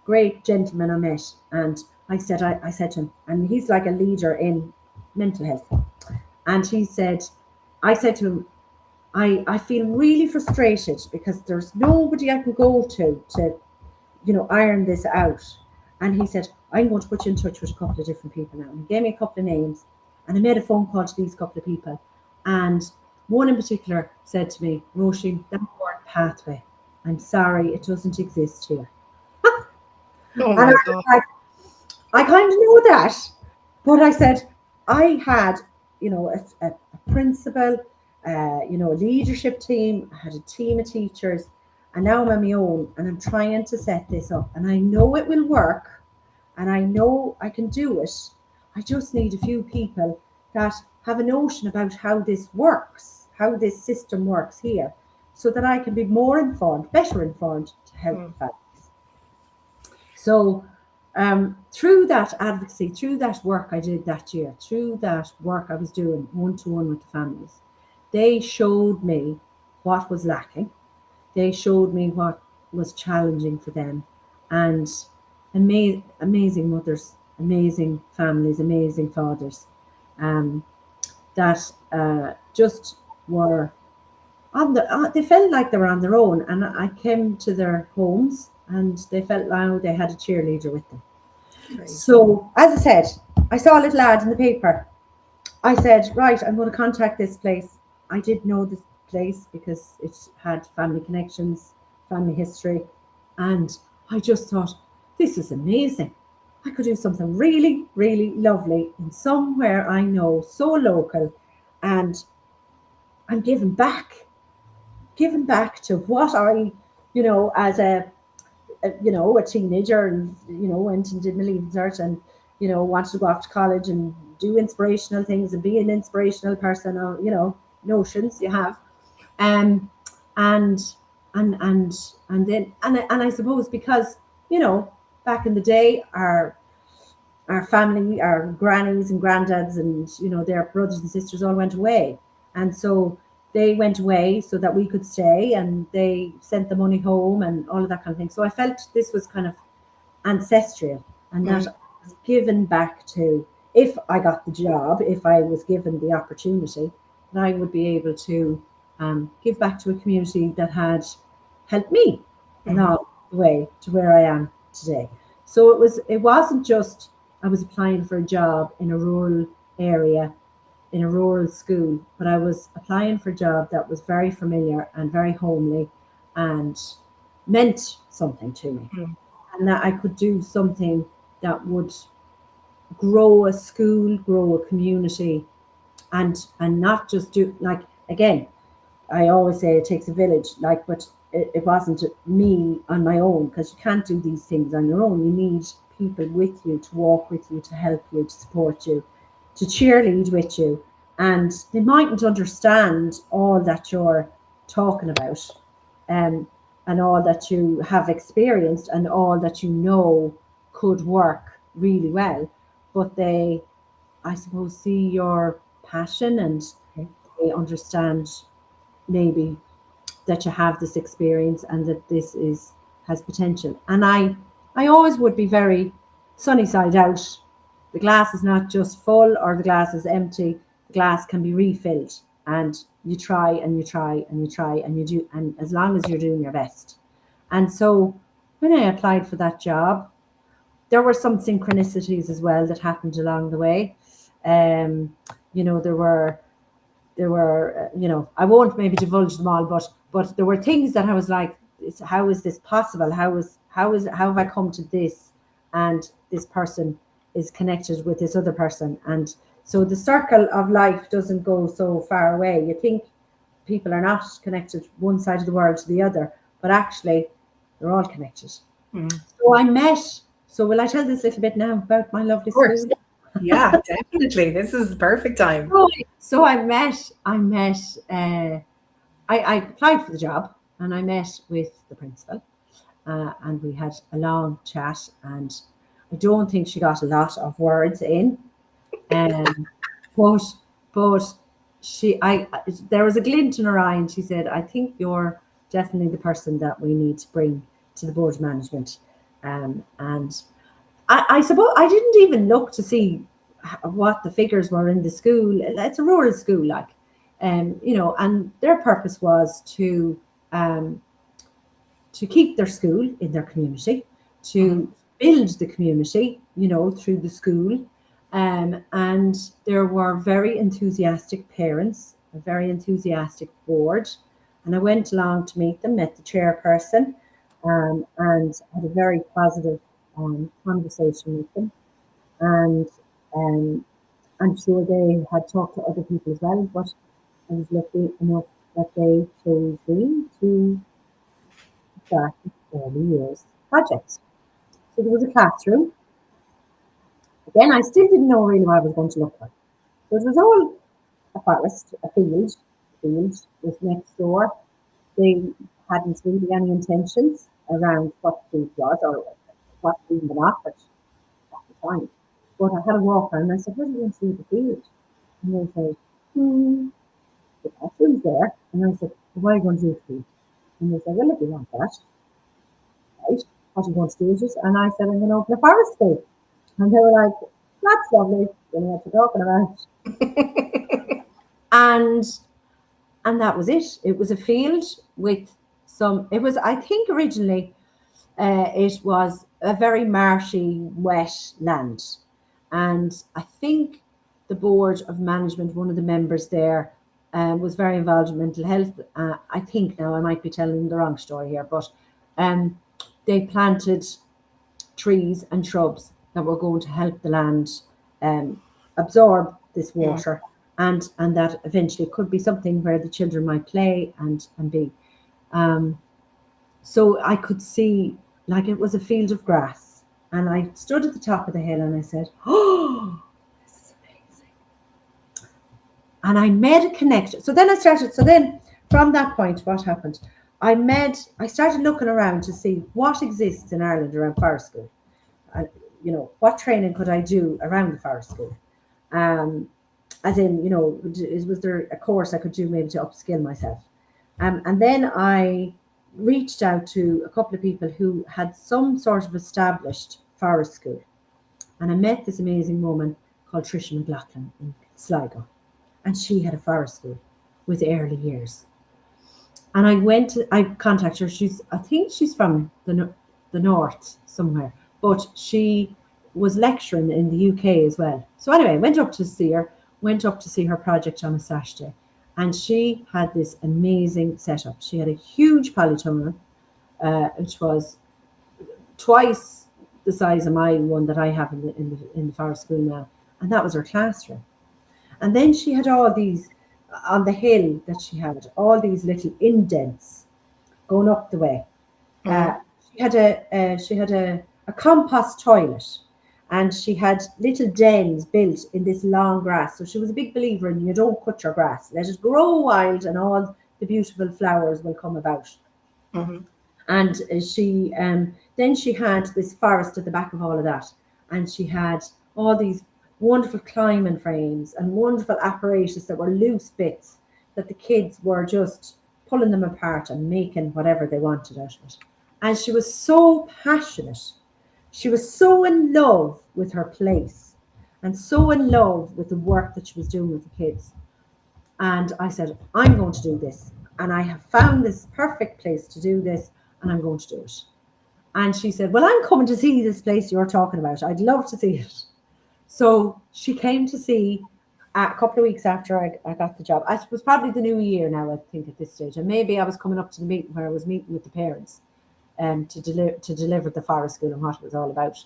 great gentleman I met, and I said to him, and he's like a leader in mental health. And I said to him, I feel really frustrated because there's nobody I can go to iron this out. And he said, I'm going to put you in touch with a couple of different people now. And he gave me a couple of names, and I made a phone call to these couple of people. And one in particular said to me, Roisin, that work pathway, I'm sorry, it doesn't exist here. Oh And my I God. was like, I kind of know that. But I said, I had, a principal, a leadership team, I had a team of teachers, and now I'm on my own, and I'm trying to set this up. And I know it will work, and I know I can do it. I just need a few people that have a notion about how this works, how this system works here, so that I can be more informed, better informed to help families. So through that advocacy, through that work I did that year, through that work I was doing one-to-one with the families, they showed me what was lacking. They showed me what was challenging for them. And amazing mothers, amazing families, amazing fathers that just were they felt like they were on their own. And I came to their homes, and they felt like they had a cheerleader with them. Great. So, as I said, I saw a little ad in the paper. I said, right, I'm going to contact this place. I did know this place because it had family connections, family history. And I just thought, this is amazing. I could do something really, really lovely in somewhere I know, so local. And I'm giving back to what I, as a teenager, and went and did my leaving cert, and wanted to go off to college and do inspirational things and be an inspirational person, or notions you have, and then I suppose because back in the day our family, our grannies and granddads, and their brothers and sisters all went away, and so they went away so that we could stay, and they sent the money home and all of that kind of thing. So I felt this was kind of ancestral, and that was given back to, if I got the job, if I was given the opportunity, that I would be able to give back to a community that had helped me along the way to where I am today. So it wasn't just I was applying for a job in a rural area, in a rural school, but I was applying for a job that was very familiar and very homely and meant something to me. And that I could do something that would grow a school, grow a community, and not just do, like, again, I always say it takes a village, but it wasn't me on my own, because you can't do these things on your own. You need people with you, to walk with you, to help you, to support you, to cheerlead with you. And they mightn't understand all that you're talking about, and all that you have experienced, and all that could work really well. But they, I suppose, see your passion, and they understand maybe that you have this experience and that this has potential. And I always would be very sunny side out. The glass is not just full or the glass is empty. The glass can be refilled, and you try and you try and you try and you do, and as long as you're doing your best. And so when I applied for that job, there were some synchronicities as well that happened along the way. There were there were, I won't maybe divulge them all, but there were things that I was like, how is this possible? How have I come to this? And this person is connected with this other person, and so the circle of life doesn't go so far away. You think people are not connected one side of the world to the other, but actually they're all connected. Mm. So I met. So will I tell this little bit now about my lovely Of course. school? Yeah, definitely. This is the perfect time. So I met. I applied for the job, and I met with the principal, and we had a long chat. And I don't think she got a lot of words in, but but there was a glint in her eye, and she said, "I think you're definitely the person that we need to bring to the board of management." And I suppose I didn't even look to see what the figures were in the school. It's a rural school, like, and their purpose was to keep their school in their community, to build the community, through the school. And there were very enthusiastic parents, a very enthusiastic board. And I went along to meet them, met the chairperson, and had a very positive conversation with them. And I'm sure they had talked to other people as well, but I was lucky enough that they chose me to start this early years project. So there was a classroom. Again, I still didn't know really what I was going to look like. So it was all a forest, a field was next door. They hadn't really any intentions around what the food was or what was even been offered at the time. But I had a walker and I said, "Where do you want to see the field?" And they said, the classroom's there. And I said, "Well, what are you going to do with the field?" And they said, "Well, if you want that, right, what are you going to do with it?" And I said, "I'm going to open a forest school." And they were like, "That's lovely. You know what you're talking about." And that was it. It was a field with it was, I think originally, it was a very marshy, wet land. And I think the board of management, one of the members there, was very involved in mental health. I think now I might be telling the wrong story here, but they planted trees and shrubs that were going to help the land absorb this water, and that eventually could be something where the children might play and be. So I could see, like, it was a field of grass, and I stood at the top of the hill and I said, "Oh, this is amazing." And I made a connection. So then from that point, what happened? I started looking around to see what exists in Ireland around forest school. And, what training could I do around the forest school? As in, was there a course I could do maybe to upskill myself? And then I reached out to a couple of people who had some sort of established forest school. And I met this amazing woman called Tricia McLaughlin in Sligo. And she had a forest school with early years. And I contacted her. I think she's from the north somewhere, but she was lecturing in the UK as well. So anyway, went up to see her project on a Saturday. And she had this amazing setup. She had a huge polytunnel, which was twice the size of my one that I have in the forest school now. And that was her classroom. And then she had all these, on the hill that she had, all these little indents going up the way. She had a compost toilet, and she had little dens built in this long grass. So she was a big believer in, you don't cut your grass, let it grow wild, and all the beautiful flowers will come about. And she then she had this forest at the back of all of that, and she had all these wonderful climbing frames and wonderful apparatus that were loose bits that the kids were just pulling them apart and making whatever they wanted out of it. And she was so passionate. She was so in love with her place and so in love with the work that she was doing with the kids. And I said, I'm going to do this. And I have found this perfect place to do this, and I'm going to do it. And she said, well, I'm coming to see this place you're talking about. I'd love to see it. So she came to see a couple of weeks after I got the job. It was probably the new year now, I think, at this stage. And maybe I was coming up to the meeting where I was meeting with the parents to deliver the forest school and what it was all about.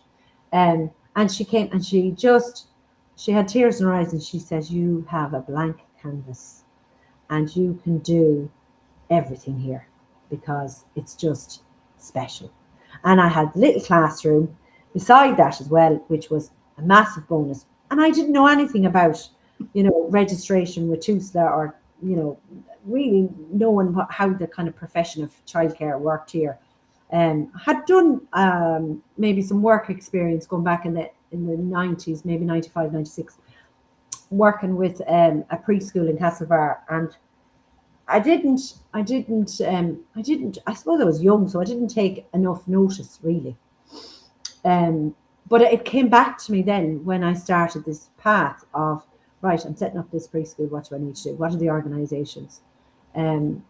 And she came and she had tears in her eyes and she says, "You have a blank canvas and you can do everything here because it's just special." And I had the little classroom beside that as well, which was a massive bonus. And I didn't know anything about, registration with TUSLA or, really knowing how the kind of profession of childcare worked here. Had done maybe some work experience going back in the 90s, maybe 95, 96, working with a preschool in Castlebar. And I suppose I was young, so I didn't take enough notice really. But it came back to me then when I started this path of, right, I'm setting up this preschool, what do I need to do? What are the organisations? And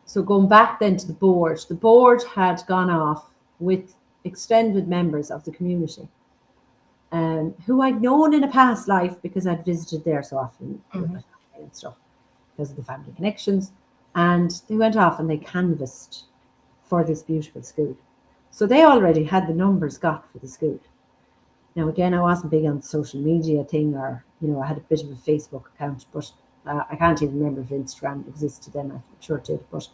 so going back then to the board had gone off with extended members of the community who I'd known in a past life because I'd visited there so often and stuff because of the family connections. And they went off and they canvassed for this beautiful school. So they already had the numbers got for the school. Now, again, I wasn't big on the social media thing or, I had a bit of a Facebook account, but I can't even remember if Instagram existed then. I'm sure it did. But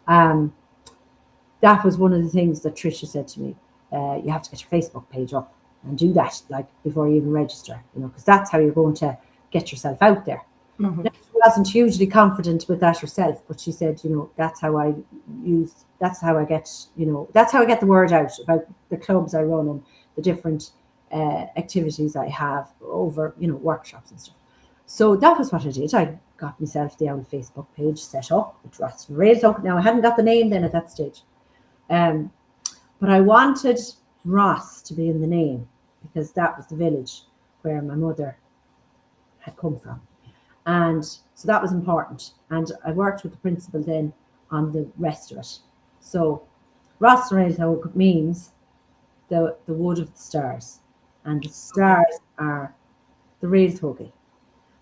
that was one of the things that Tricia said to me. You have to get your Facebook page up and do that before you even register, because that's how you're going to get yourself out there. Mm-hmm. Now, she wasn't hugely confident with that herself, but she said, that's how I get the word out about the clubs I run and the different activities I have over, workshops and stuff. So that was what I did. I got myself the old Facebook page set up with Réaltog. Now I hadn't got the name then at that stage, but I wanted Ross to be in the name because that was the village where my mother had come from, and so that was important. And I worked with the principal then on the rest of it. So Ross Réaltog means the wood of the stars, and the stars are the Réaltógaí.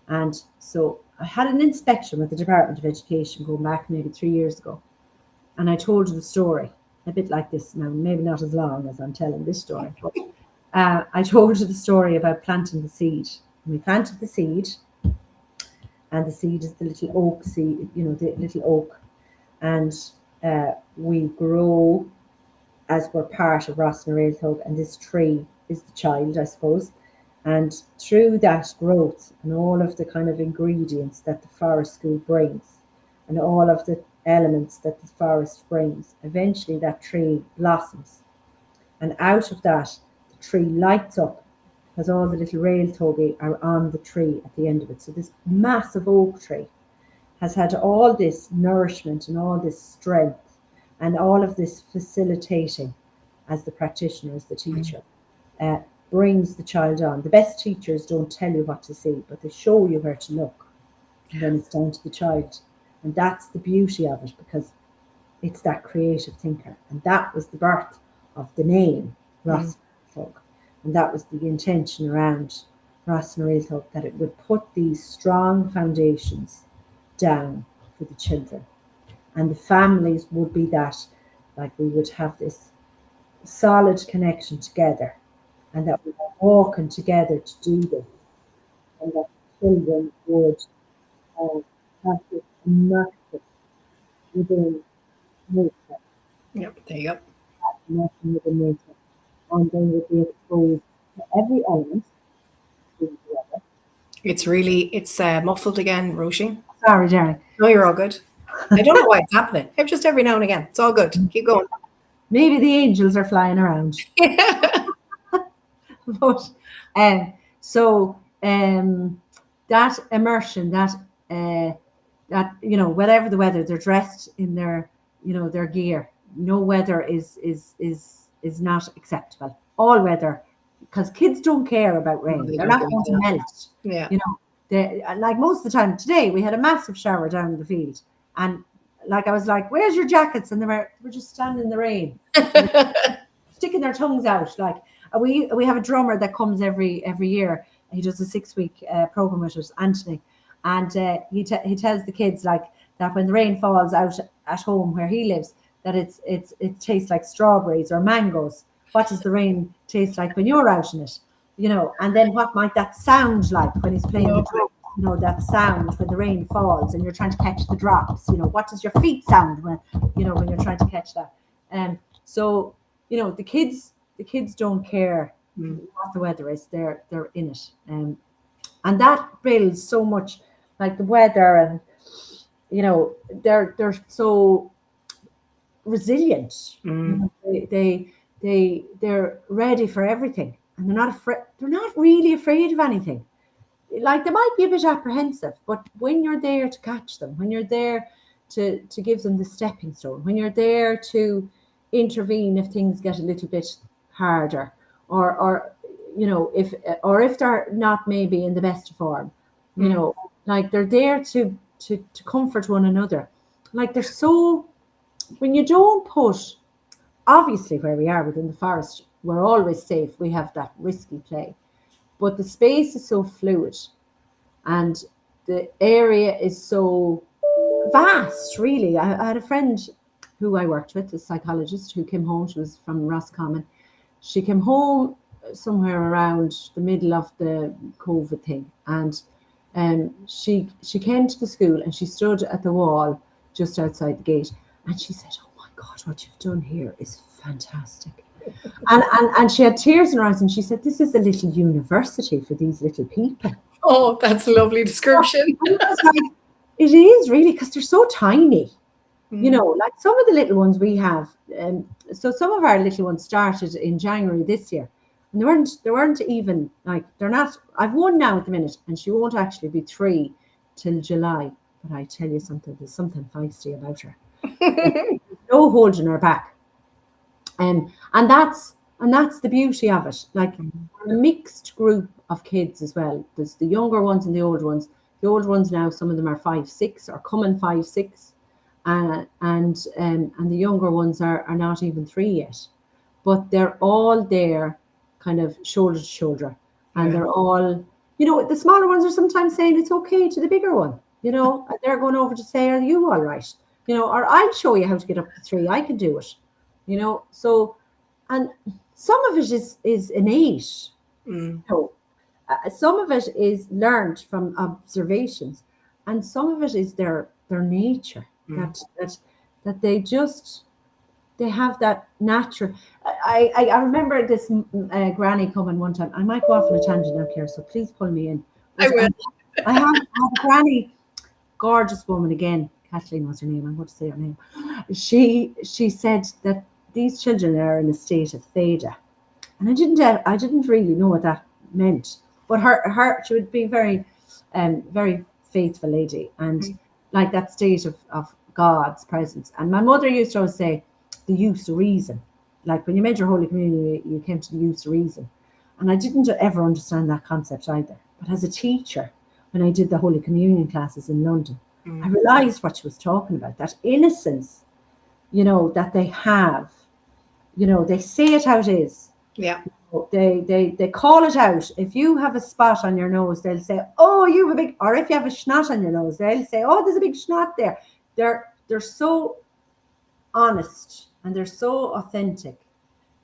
And so I had an inspection with the Department of Education going back maybe 3 years ago. And I told her the story, a bit like this now, maybe not as long as I'm telling this story. But I told her the story about planting the seed. And we planted the seed, and the seed is the little oak seed, the little oak. And we grow as we're part of Ross and Réaltog, and this tree is the child, I suppose. And through that growth and all of the kind of ingredients that the forest school brings and all of the elements that the forest brings, eventually that tree blossoms. And out of that, the tree lights up because all the little Réaltógaí are on the tree at the end of it. So this massive oak tree has had all this nourishment and all this strength and all of this facilitating as the practitioner, as the teacher. Brings the child on. The best teachers don't tell you what to see, but they show you where to look. And then it's down to the child. And that's the beauty of it, because it's that creative thinker. And that was the birth of the name Ross Réaltog. And that was the intention around Ross Réaltog, that it would put these strong foundations down for the children. And the families would be that, we would have this solid connection together, and that we were walking together to do this, and that children would have this immersion within nature. Yep, there you go. That immersion within nature, and they would be exposed to every element together. It's muffled again, Roisin. Sorry, Jerry. No, you're all good. I don't know why it's happening. It's just every now and again. It's all good. Keep going. Maybe the angels are flying around. But that immersion, that whatever the weather, they're dressed in their their gear. No weather is not acceptable. All weather, because kids don't care about rain. They're not going to melt. Yeah. Like most of the time today, we had a massive shower down the field, and I was like, "Where's your jackets?" And they were just standing in the rain, sticking their tongues out. We have a drummer that comes every year he does a 6-week program with us, Anthony, and he tells the kids like that when the rain falls out at home where he lives, that it tastes like strawberries or mangoes. What does the rain taste like when you're out in it? And then what might that sound like when he's playing the drum? That sound when the rain falls and you're trying to catch the drops. What does your feet sound when you're trying to catch that? So the kids don't care what the weather is. They're in it, and that builds so much, like the weather, and they're so resilient. They're ready for everything, and they're not afraid. They're not really afraid of anything. Like, they might be a bit apprehensive, but when you're there to catch them, when you're there to give them the stepping stone, when you're there to intervene if things get a little bit harder, or if they're not maybe in the best form, like they're there to comfort one another. Like, they're so, when you don't put, obviously where we are within the forest, we're always safe. We have that risky play. But the space is so fluid and the area is so vast, really. I had a friend who I worked with, a psychologist, who came home. She was from Roscommon. She came home somewhere around the middle of the COVID thing. And she came to the school and she stood at the wall just outside the gate. And she said, "Oh my God, what you've done here is fantastic." And she had tears in her eyes, and she said, "This is a little university for these little people." Oh, that's a lovely description. It is really, because they're so tiny. Like some of the little ones we have. So some of our little ones started in January this year, and they weren't even, like, they're not. I've one now at the minute, and she won't actually be 3 till July. But I tell you something, there's something feisty about her. There's no holding her back. And that's the beauty of it. Like, a mixed group of kids as well. There's the younger ones and the older ones. The older ones now, some of them are 5, 6, or coming 5, 6, and the younger ones are not even 3 yet. But they're all there, kind of shoulder to shoulder, and they're all, the smaller ones are sometimes saying it's okay to the bigger one. And they're going over to say, "Are you all right?" Or, "I'll show you how to get up to 3. I can do it." So, and some of it is innate. Some of it is learned from observations, and some of it is their nature, that they have that natural. I remember this granny coming one time. I might go off on a tangent now, Claire, so please pull me in. I will. I have a granny, gorgeous woman again. Kathleen was her name. I'm going to say her name. She said that these children are in a state of theta, and I didn't really know what that meant. But she would be very, very faithful lady, and like that state of God's presence. And my mother used to always say the use of reason. Like, when you made your Holy Communion, you came to the use of reason, and I didn't ever understand that concept either. But as a teacher, when I did the Holy Communion classes in London, I realized what she was talking about. That innocence, that they have. They say it how it is. Yeah. They call it out. If you have a spot on your nose, they'll say, "Oh, you have a big," or if you have a schnot on your nose, they'll say, "Oh, there's a big schnot there." They're so honest and they're so authentic.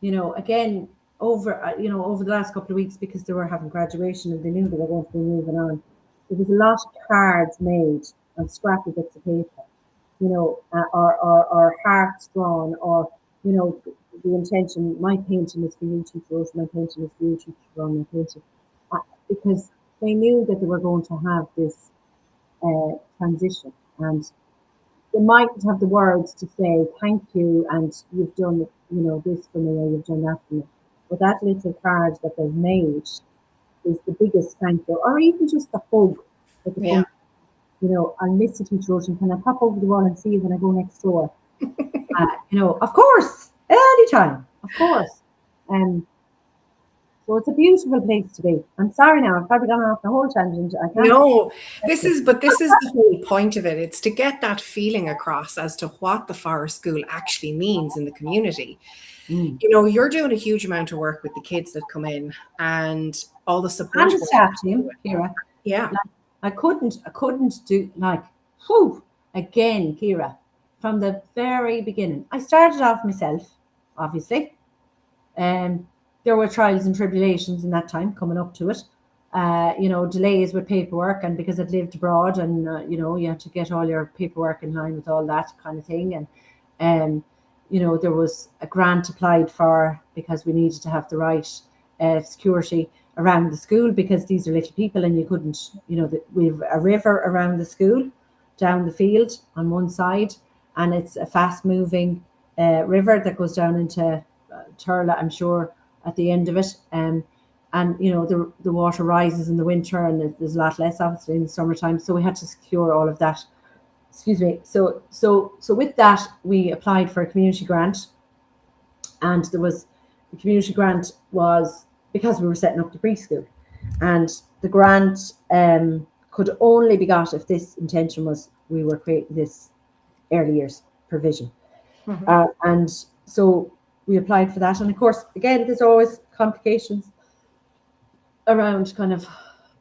Again, over the last couple of weeks, because they were having graduation and they knew they were going to be moving on, there was a lot of cards made on scrappy bits of paper, or hearts drawn, or the intention, "My painting is for you, Teacher Rose, my painting is for you, Teacher Ron, my painting," because they knew that they were going to have this transition, and they mightn't have the words to say thank you and "You've done this for me," or "You've done that for me," but that little card that they've made is the biggest thank you, or even just the hug. "I'll miss you, Teacher Rose, and can I pop over the wall and see you when I go next door?" Of course, anytime, of course. So it's a beautiful place to be. I'm sorry now, I've probably gone off the whole tangent. I can't. No, this is the whole point of it. It's to get that feeling across as to what the forest school actually means in the community. Mm. You're doing a huge amount of work with the kids that come in and all the And support the work. staff team, Kira. Yeah. Like, I couldn't do like, whew, again, Kira, from the very beginning. I started off myself, obviously. There were trials and tribulations in that time coming up to it. Delays with paperwork, and because I'd lived abroad, and you had to get all your paperwork in line with all that kind of thing. And there was a grant applied for because we needed to have the right security around the school, because these are little people, and you couldn't, we've a river around the school, down the field on one side, and it's a fast moving river that goes down into Turla, I'm sure, at the end of it. And the water rises in the winter, and there's a lot less obviously in the summertime. So we had to secure all of that. Excuse me. So with that, we applied for a community grant, and the community grant was because we were setting up the preschool, and the grant could only be got if this intention was we were creating this early years provision. And so we applied for that, and of course, again, there's always complications around kind of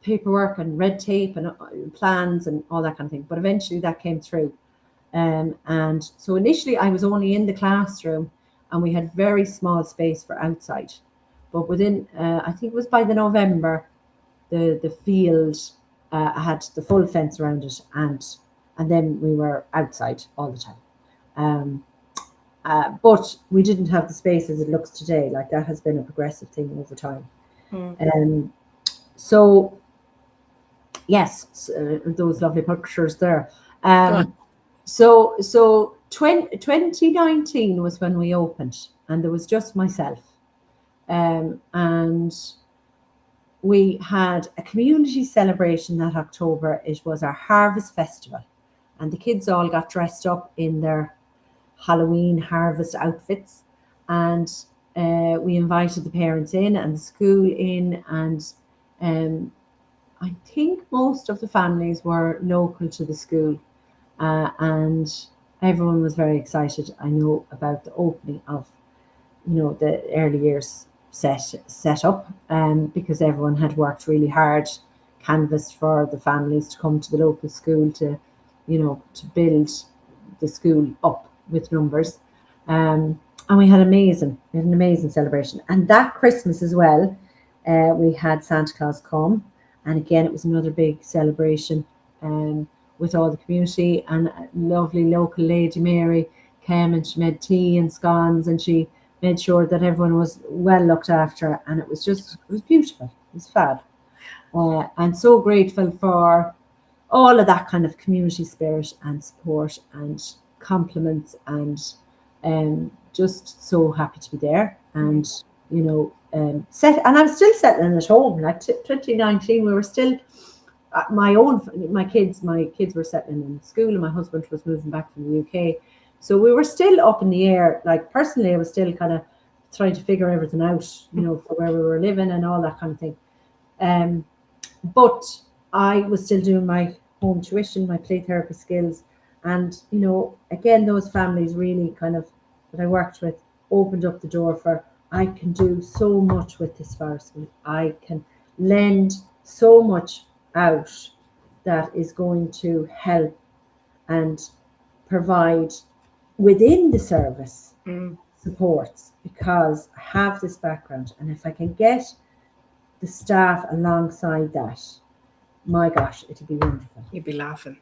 paperwork and red tape and plans and all that kind of thing. But eventually that came through. And so initially I was only in the classroom, and we had very small space for outside. But within, I think it was by the November, the field had the full fence around it, and then we were outside all the time. But we didn't have the space as it looks today. Like, that has been a progressive thing over time. So yes, those lovely pictures there. So 2019 was when we opened, and there was just myself. And we had a community celebration that October. It was our harvest festival, and the kids all got dressed up in their Halloween harvest outfits, and we invited the parents in and the school in, and I think most of the families were local to the school, and everyone was very excited, I know, about the opening of the early years set up, because everyone had worked really hard, canvassed for the families to come to the local school to build the school up with numbers. And we had an amazing celebration. And that Christmas as well, we had Santa Claus come, and again it was another big celebration with all the community, and a lovely local lady, Mary, came and she made tea and scones, and she made sure that everyone was well looked after, and it was beautiful. It was fab. And so grateful for all of that kind of community spirit and support and compliments, and just so happy to be there. And and I'm still settling at home. Like 2019, we were still my kids were settling in school, and my husband was moving back from the UK. So we were still up in the air. Like, personally, I was still kind of trying to figure everything out, for where we were living and all that kind of thing. But I was still doing my home tuition, my play therapy skills. And, again, those families really kind of, that I worked with, opened up the door for, I can do so much with this forest. I can lend so much out that is going to help and provide within the service supports, because I have this background, and if I can get the staff alongside that, my gosh, it'd be wonderful. You'd be laughing.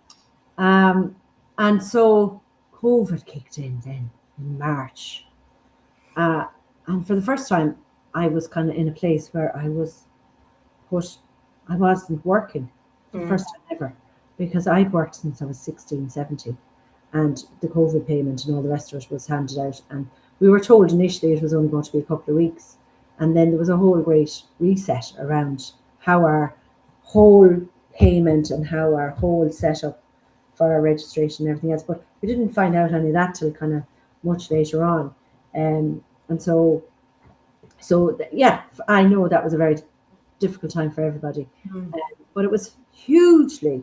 And so COVID kicked in then in March, and for the first time I was kind of in a place where I wasn't working for the first time ever, because I'd worked since I was 16, 17. And the COVID payment and all the rest of it was handed out. And we were told initially it was only going to be a couple of weeks. And then there was a whole great reset around how our whole payment and how our whole setup for our registration and everything else. But we didn't find out any of that till kind of much later on. And so So yeah, I know that was a very difficult time for everybody, Mm. but it was hugely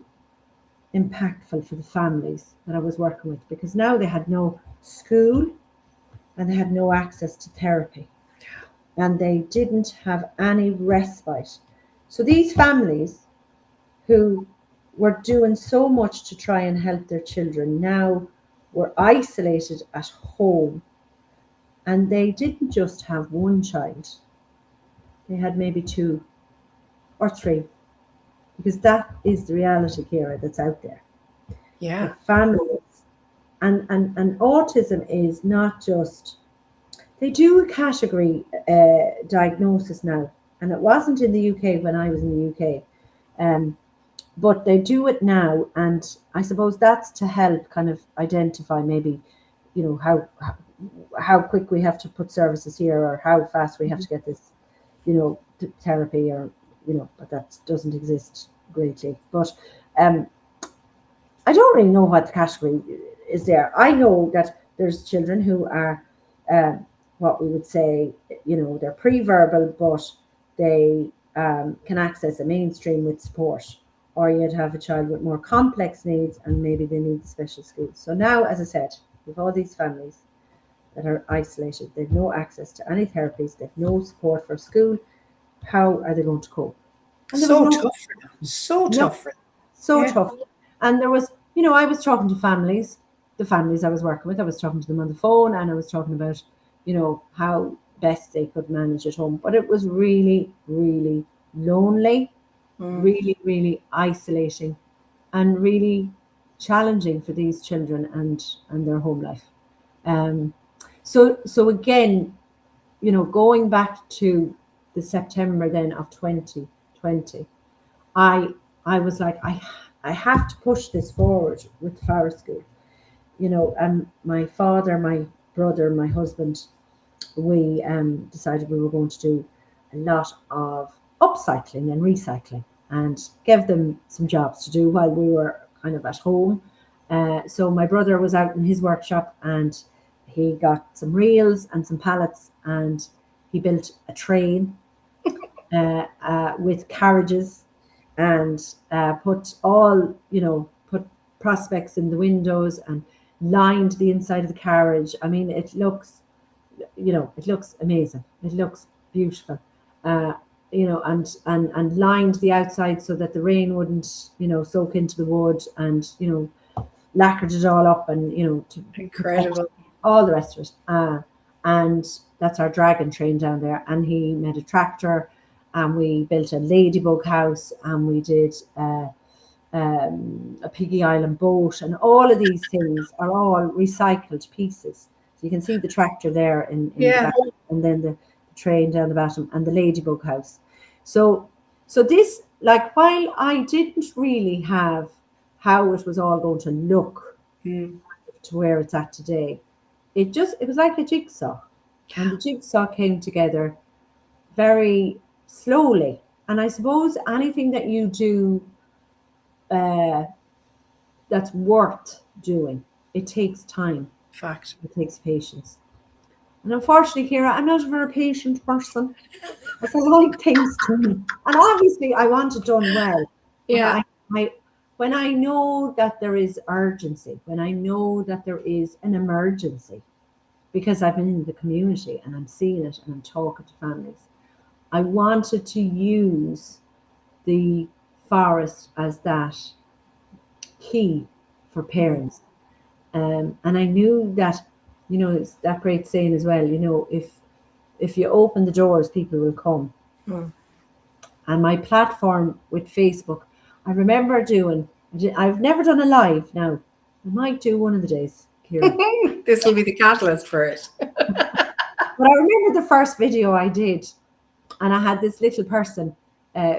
impactful for the families that I was working with, because now they had no school and they had no access to therapy and they didn't have any respite. So these families who were doing so much to try and help their children now were isolated at home, and they didn't just have one child, they had maybe two or three, because that is the reality, Kira, that's out there. Yeah. That families and autism is not just, they do a category diagnosis now, and it wasn't in the UK when I was in the UK, but they do it now, and I suppose that's to help kind of identify maybe, you know, how quick we have to put services here, or how fast we have to get this, you know, therapy, or you know, but that doesn't exist greatly. But um, I don't really know what the category is there. I know that there's children who are what we would say, you know, they're pre-verbal, but they can access a mainstream with support. Or you'd have a child with more complex needs and maybe they need special schools. So now, as I said, with all these families that are isolated, they've no access to any therapies, they've no support for school. How are they going to cope? And there was So no, tough for them. So no, tough for them. so Yeah. tough. And there was, you know, I was talking to families, the families I was working with, I was talking to them on the phone, and I was talking about, you know, how best they could manage at home. But it was really, really lonely, Mm. really, really isolating, and really challenging for these children and their home life. Um, so again, you know, going back to the September then of 2020, I I was like, I have to push this forward with the Forest School. You know, and my father, my brother, my husband, we decided we were going to do a lot of upcycling and recycling, and give them some jobs to do while we were kind of at home. So my brother was out in his workshop, and he got some reels and some pallets, and he built a train with carriages, and put all, you know, put prospects in the windows and lined the inside of the carriage. I mean, it looks, you know, it looks amazing. It looks beautiful. Uh, you know, and lined the outside so that the rain wouldn't, you know, soak into the wood, and you know, lacquered it all up, and you know, to protect Incredible. all the rest of it. And that's our dragon train down there. And he made a tractor, and we built a ladybug house, and we did a Piggy Island boat, and all of these things are all recycled pieces. So you can see the tractor there in the Yeah. back, and then the train down the bottom, and the ladybug house. So so this, like, while I didn't really have how it was all going to look Mm. to where it's at today, it was like a jigsaw, and the jigsaw came together very slowly. And I suppose anything that you do uh, that's worth doing, it takes time, Fact. it takes patience. And unfortunately, Kira, I'm not a very patient person. I said, I like things done, and obviously I want it done well. But Yeah. I when I know that there is urgency, when I know that there is an emergency, because I've been in the community and I'm seeing it and I'm talking to families, I wanted to use the forest as that key for parents. And I knew that, you know, it's that great saying as well, you know, if you open the doors, people will come. Mm. And my platform with Facebook, I remember doing, I've never done a live now. I might do one of the days, Kira. This will be the catalyst for it. But I remember the first video I did, and I had this little person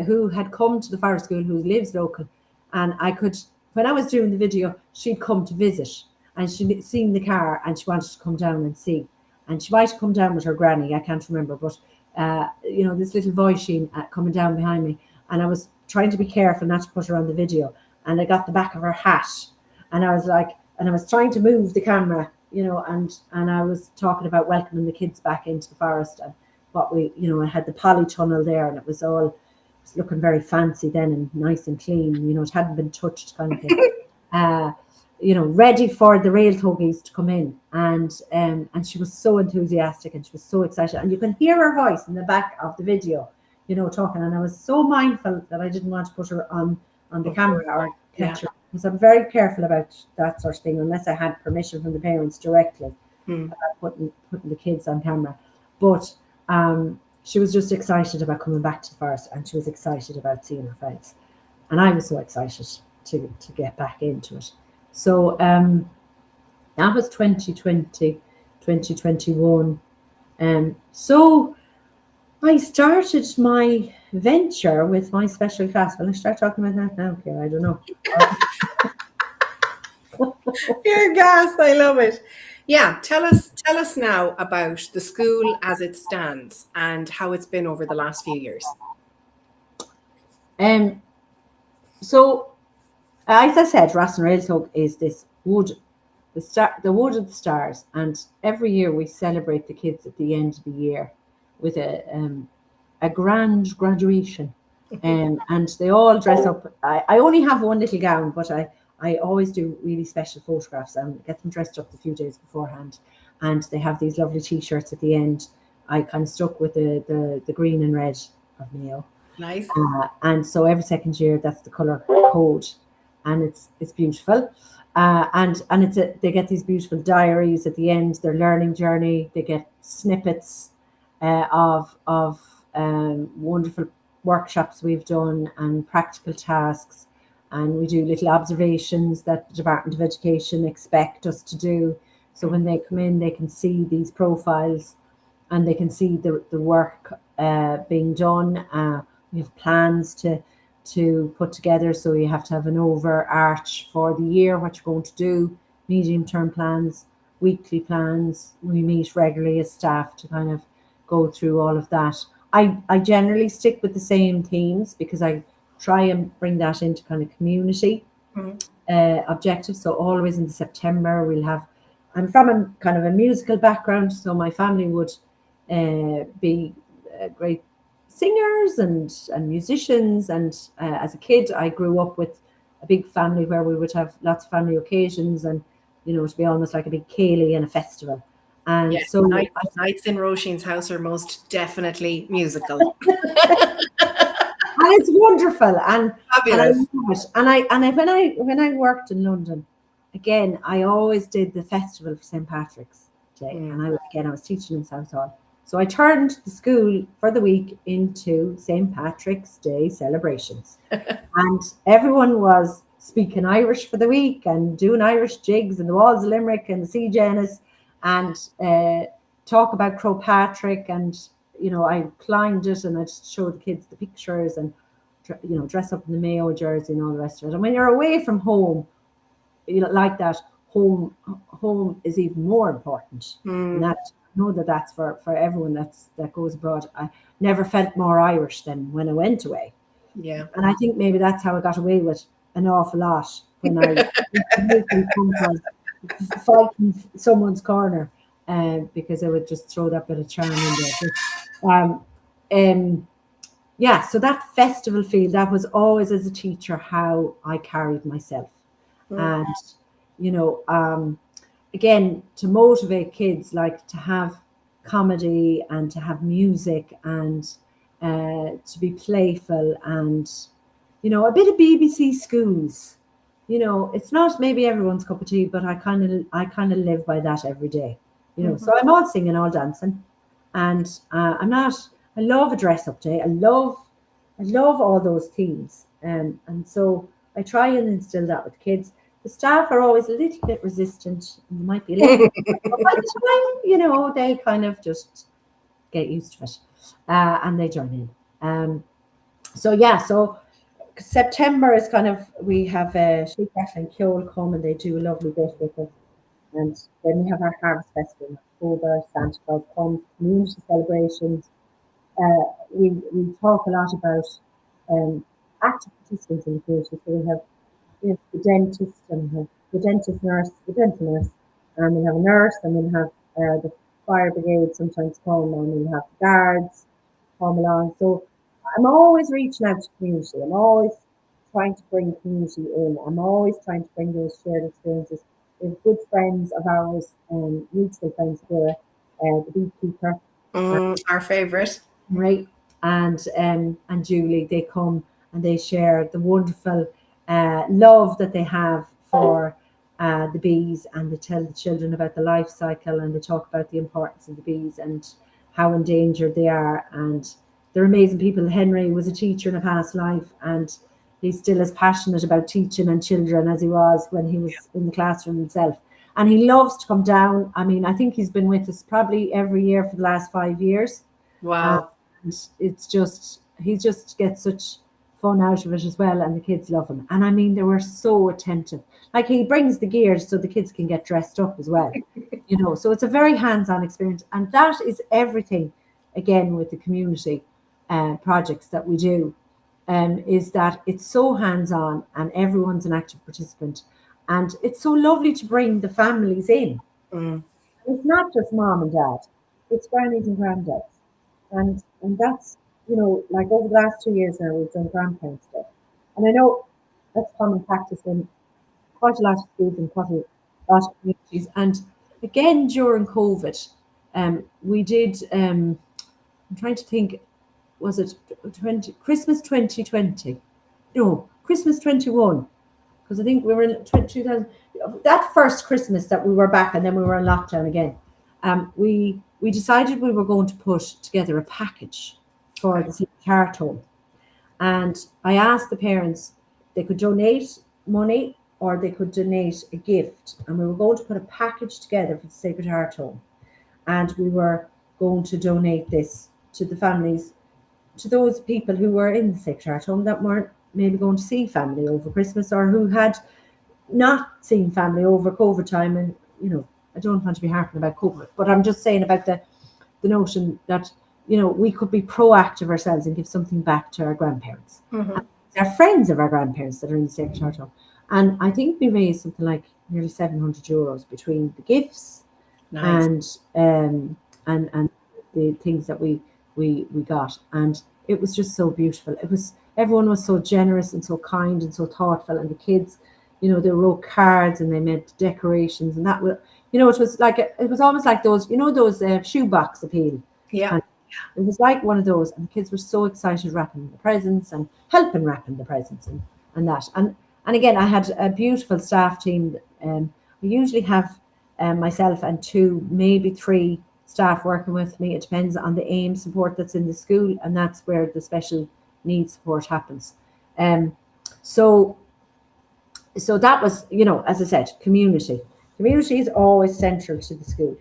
who had come to the fire school, who lives local, and I could, when I was doing the video, she'd come to visit, and she'd seen the car, and she wanted to come down and see, and she might have come down with her granny, I can't remember, but you know, this little voice sheen coming down behind me, and I was trying to be careful not to put her on the video, and I got the back of her hat, and I was like, and I was trying to move the camera, you know, and I was talking about welcoming the kids back into the forest, and what we, I had the polytunnel there, and it was looking very fancy then and nice and clean. It hadn't been touched, kind of thing. Ready for the Réaltogies to come in, and she was so enthusiastic and she was so excited, and you can hear her voice in the back of the video, talking. And I was so mindful that I didn't want to put her on the camera or catch her, because I'm very careful about that sort of thing, unless I had permission from the parents directly about putting the kids on camera. But she was just excited about coming back to the forest, and she was excited about seeing her friends, and I was so excited to get back into it. So that was 2020, 2021. So I started my venture with my special class. Will I start talking about that now? Okay, I don't know. You're gas. I love it. Yeah, tell us now about the school as it stands and how it's been over the last few years. So, as I said, Roisin Réaltog is this wood, the wood of the stars, and every year we celebrate the kids at the end of the year with a grand graduation, and they all dress up. I only have one little gown, but I always do really special photographs and get them dressed up a few days beforehand, and they have these lovely T-shirts at the end. I kind of stuck with the green and red of Mayo. Nice. And so every second year, that's the colour code, and it's beautiful. And they get these beautiful diaries at the end, their learning journey. They get snippets of wonderful workshops we've done and practical tasks, and we do little observations that the Department of Education expect us to do. So when they come in, they can see these profiles, and they can see the work being done. We have plans to put together, so you have to have an overarch for the year, what you're going to do, medium-term plans, weekly plans. We meet regularly as staff to kind of go through all of that. I generally stick with the same themes because I try and bring that into kind of community objectives. So always in September we'll have, I'm from a kind of a musical background, so my family would be great singers and musicians, and as a kid I grew up with a big family where we would have lots of family occasions, and to be almost like a big ceilidh and a festival. And so nights in Roisin's house are most definitely musical. And it's wonderful, and fabulous. And I love it. When I worked in London, again, I always did the festival for St. Patrick's Day, and I was teaching in Southall. So I turned the school for the week into St. Patrick's Day celebrations. And everyone was speaking Irish for the week and doing Irish jigs and the Walls of Limerick and the Sea Janus, and talk about Croagh Patrick. And, I climbed it, and I'd show the kids the pictures, and, dress up in the Mayo jersey and all the rest of it. And when you're away from home, like that, home is even more important. And that, I know that's for everyone that goes abroad. I never felt more Irish than when I went away. Yeah. And I think maybe that's how I got away with an awful lot when I come from fighting someone's corner, because I would just throw that bit of charm in there. So that festival feel, that was always, as a teacher, how I carried myself. And again, to motivate kids, like to have comedy and to have music and to be playful, and a bit of BBC Schools. It's not maybe everyone's cup of tea, but I kind of live by that every day. So I'm all singing, all dancing, and I love a dress up day. I love all those themes, and so I try and instill that with kids. The staff are always a little bit resistant. You might be a little bit, but by the time, they kind of just get used to it, and they join in. So September is kind of, we have Sheep Rattle and Kjol come, and they do a lovely bit with it. And then we have our Harvest Festival in October. Santa Claus comes, community celebrations. We talk a lot about active participants in the community. So we have the dentist, and we have the dentist nurse, the dental nurse, and we have a nurse, and we have the fire brigade sometimes come, and we'll have guards come along. So I'm always reaching out to community. I'm always trying to bring community in. I'm always trying to bring those shared experiences. We're good friends of ours, mutual friends here, the beekeeper, Our favorite. right? And Julie, they come and they share the wonderful love that they have for the bees, and they tell the children about the life cycle, and they talk about the importance of the bees and how endangered they are. And they're amazing people. Henry was a teacher in a past life, and he's still as passionate about teaching and children as he was when he was in the classroom himself. And he loves to come down. I mean, I think he's been with us probably every year for the last 5 years. Wow. And it's just, he just gets such fun out of it as well, and the kids love him. And I mean, they were so attentive. Like, he brings the gear so the kids can get dressed up as well, so it's a very hands-on experience. And that is everything, again, with the community projects that we do, is that it's so hands-on and everyone's an active participant. And it's so lovely to bring the families in. Mm. It's not just mom and dad, it's grannies and granddads. And that's, like, over the last 2 years now, we've done Grandparents' Day. And I know that's common practice in quite a lot of schools and quite a lot of communities. And again, during COVID, we did, I'm trying to think, was it Christmas 2020? No, Christmas 21. Because I think we were in 2000, that first Christmas that we were back, and then we were in lockdown again. We decided we were going to put together a package for the Sacred Heart Home. And I asked the parents, they could donate money or they could donate a gift. And we were going to put a package together for the Sacred Heart Home. And we were going to donate this to the families, to those people who were in the Sacred Heart Home that weren't maybe going to see family over Christmas, or who had not seen family over COVID time. And, I don't want to be harping about COVID, but I'm just saying about the notion that, we could be proactive ourselves and give something back to our grandparents. Mm-hmm. They're friends of our grandparents that are in the Sacred Heart Home. And I think we raised something like nearly €700 between the gifts, Nice. and the things that we got. And it was just so beautiful. Everyone was so generous and so kind and so thoughtful. And the kids, they wrote cards and they made decorations, and that was, it was like, it was almost like those, those shoebox appeal. Yeah. And it was like one of those, and the kids were so excited wrapping the presents and helping wrapping the presents and that. And again, I had a beautiful staff team. We usually have myself and 2, maybe 3 staff working with me. It depends on the AIM support that's in the school, and that's where the special needs support happens. So that was, as I said, community. Community is always central to the school,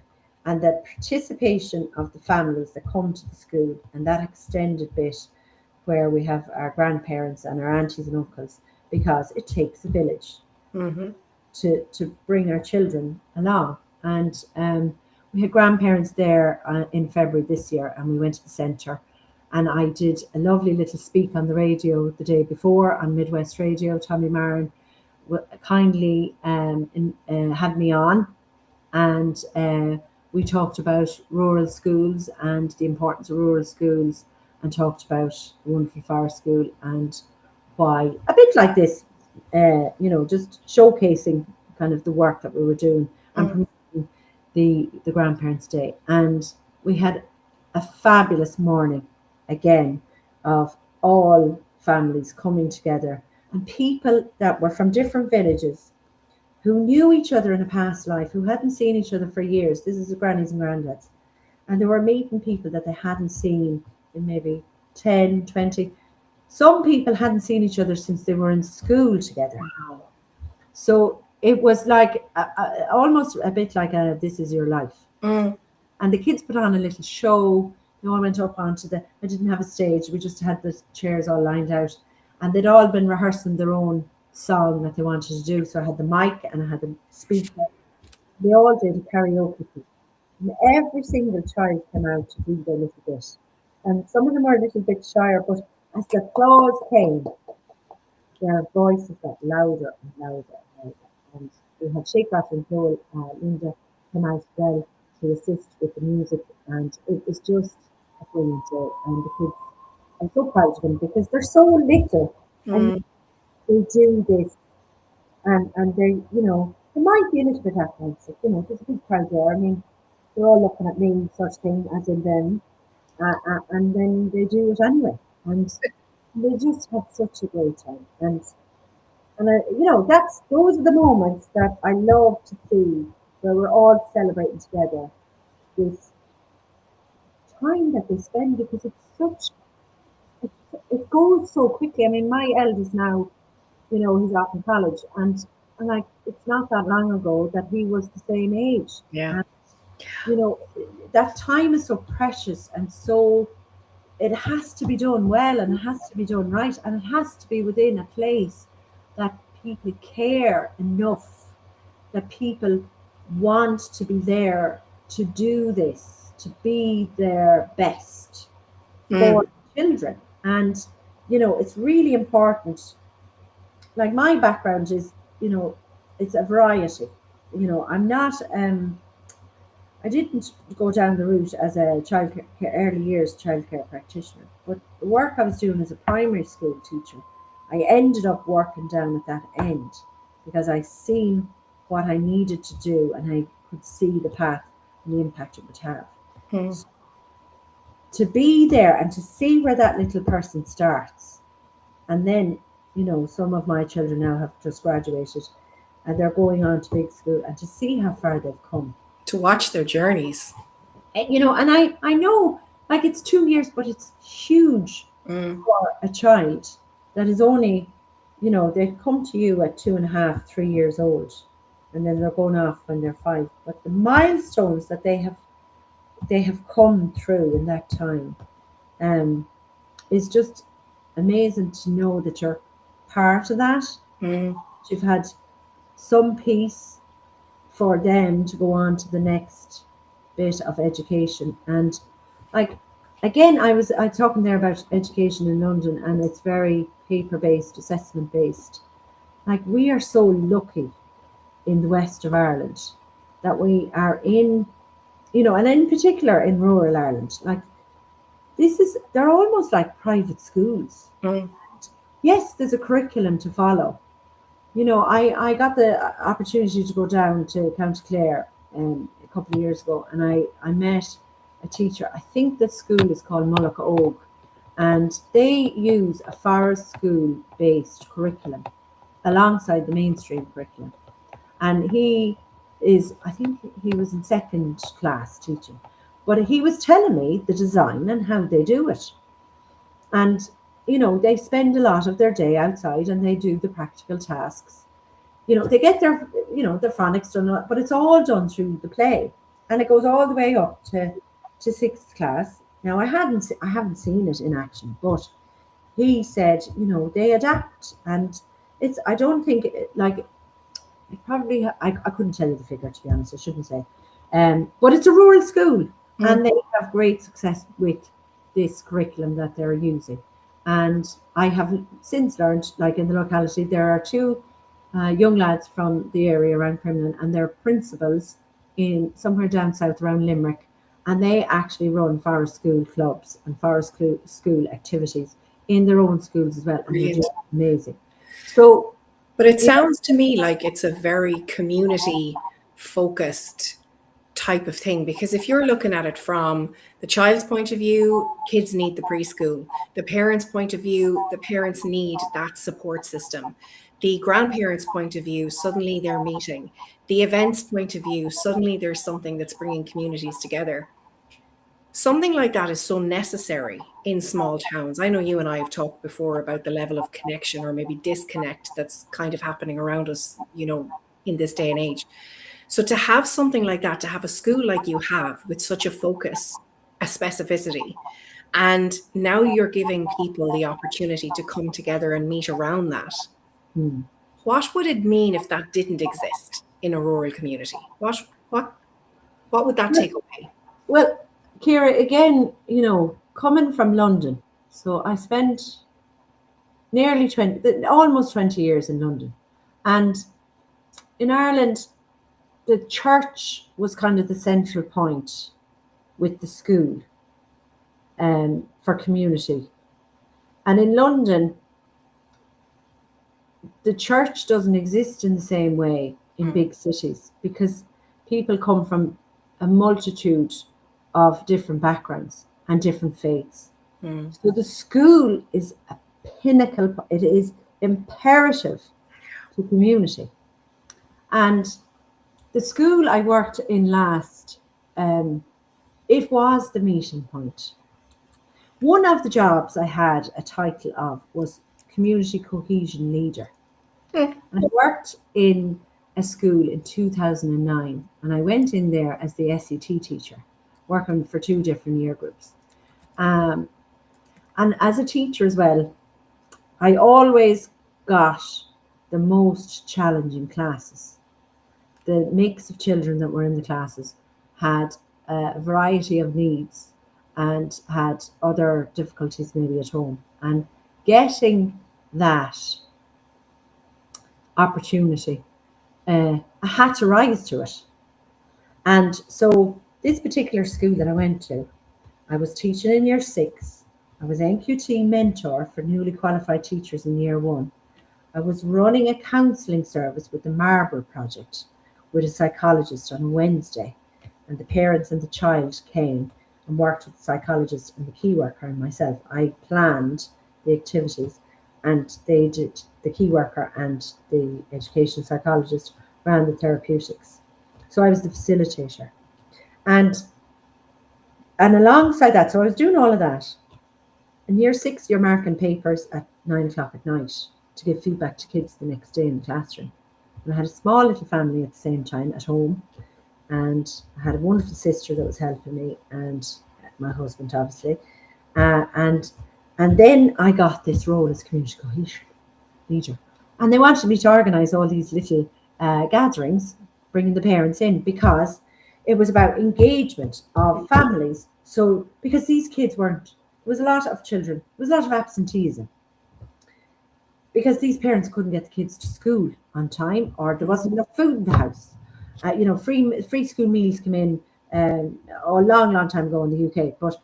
and the participation of the families that come to the school, and that extended bit where we have our grandparents and our aunties and uncles, because it takes a village Mm-hmm. to bring our children along. And we had grandparents there in February this year, and we went to the centre, and I did a lovely little speak on the radio the day before on Midwest Radio. Tommy Marin kindly had me on, and we talked about rural schools and the importance of rural schools, and talked about the wonderful Forest School, and why, a bit like this, just showcasing kind of the work that we were doing, and promoting the Grandparents' Day. And we had a fabulous morning again of all families coming together, and people that were from different villages who knew each other in a past life, who hadn't seen each other for years. This is the grannies and granddads. And they were meeting people that they hadn't seen in maybe 10, 20. Some people hadn't seen each other since they were in school together. Wow. So it was like almost a bit like a This Is Your Life. Mm. And the kids put on a little show. They all went up onto I didn't have a stage. We just had the chairs all lined out. And they'd all been rehearsing their own song that they wanted to do. So I had the mic and I had the speaker. They all did a karaoke piece. And every single child came out to do their little bit. And some of them were a little bit shyer, but as the applause came, their voices got louder and louder and louder. And we had Shake Rattle and Joel, Linda came out as well to assist with the music, and it was just a brilliant day. And the kids, I'm so proud of them because they're so little and Mm, they do this, and they, they might be a little bit apprehensive. There's a big crowd there. I mean, they're all looking at me, such thing as in them, and then they do it anyway, and they just have such a great time. And that's those are the moments that I love to see, where we're all celebrating together this time that they spend, because it, it goes so quickly. I mean, my eldest now, he's off in college, and like it's not that long ago that he was the same age, yeah. and you know that time is so precious, and so it has to be done well, and it has to be done right, and it has to be within a place that people care enough, that people want to be there to do this, to be their best Mm, for children. And it's really important. Like, my background is, it's a variety. I'm not I didn't go down the route as a early years childcare practitioner, but the work I was doing as a primary school teacher, I ended up working down at that end because I seen what I needed to do, and I could see the path and the impact it would have. mm. To be there and to see where that little person starts, and then, some of my children now have just graduated and they're going on to big school, and to see how far they've come. To watch their journeys. And I know, like, it's 2 years, but it's huge Mm, for a child that is only, they come to you at 2.5, 3 years old, and then they're going off when they're 5. But the milestones that they have come through in that time, um, is just amazing to know that you're part of that. mm. You've had some peace for them to go on to the next bit of education. And, like, again, I talking there about education in London, and it's very paper based, assessment based. Like, we are so lucky in the west of Ireland that we are in, and in particular in rural Ireland. Like, they're almost like private schools. Mm. Yes, there's a curriculum to follow. I got the opportunity to go down to County Clare a couple of years ago, and I met a teacher. I think the school is called Mullacha Og, and they use a forest school based curriculum alongside the mainstream curriculum. And I think he was in second class teaching, but he was telling me the design and how they do it. And, they spend a lot of their day outside, and they do the practical tasks. They get their phonics done, but it's all done through the play, and it goes all the way up to sixth class. Now, I haven't seen it in action, but he said, they adapt, and I don't think like probably I couldn't tell you the figure, to be honest. I shouldn't say, but it's a rural school, Mm. and they have great success with this curriculum that they're using. And I have since learned, like, in the locality, there are two young lads from the area around Cremlin, and they're principals in somewhere down south around Limerick, and they actually run forest school clubs and forest school activities in their own schools as well, and they're Brilliant. just amazing. So, But it yeah. sounds to me like it's a very community focused type of thing, because if you're looking at it from the child's point of view, kids need the preschool. The parents' point of view, the parents need that support system. The grandparents' point of view, suddenly they're meeting. The events point of view, suddenly there's something that's bringing communities together. Something like that is so necessary in small towns. I know you and I have talked before about the level of connection or maybe disconnect that's kind of happening around us, in this day and age. So to have something like that, to have a school like you have with such a focus, a specificity, and now you're giving people the opportunity to come together and meet around that. Hmm. What would it mean if that didn't exist in a rural community? What what would that take away? Well, Kira, again, coming from London, so I spent nearly 20, almost 20 years in London. And in Ireland, the church was kind of the central point with the school for community. And in London, the church doesn't exist in the same way in big cities because people come from a multitude of different backgrounds and different faiths. So the school is a pinnacle, it is imperative to community. And the school I worked in last, it was the meeting point. One of the jobs I had a title of was Community Cohesion Leader. And I worked in a school in 2009, and I went in there as the SET teacher, working for 2 different year groups. And as a teacher as well, I always got the most challenging classes. The mix of children that were in the classes had a variety of needs and had other difficulties maybe at home. And getting that opportunity, I had to rise to it. And so this particular school that I went to, I was teaching in year 6. I was NQT mentor for newly qualified teachers in year 1. I was running a counselling service with the Marble Project with a psychologist on Wednesday. And the parents and the child came and worked with the psychologist and the key worker and myself. I planned the activities and they did, the key worker and the education psychologist ran the therapeutics. So I was the facilitator. And alongside that, so I was doing all of that. In year 6, you're marking papers at 9 o'clock at night to give feedback to kids the next day in the classroom. And I had a small little family at the same time at home. And I had a wonderful sister that was helping me, and my husband, obviously. And then I got this role as community cohesion leader. And they wanted me to organise all these little gatherings, bringing the parents in, because it was about engagement of families. So, because these kids weren't, there was a lot of children, there was a lot of absenteeism. Because these parents couldn't get the kids to school on time, or there wasn't enough food in the house. Free school meals came in a long time ago in the UK, but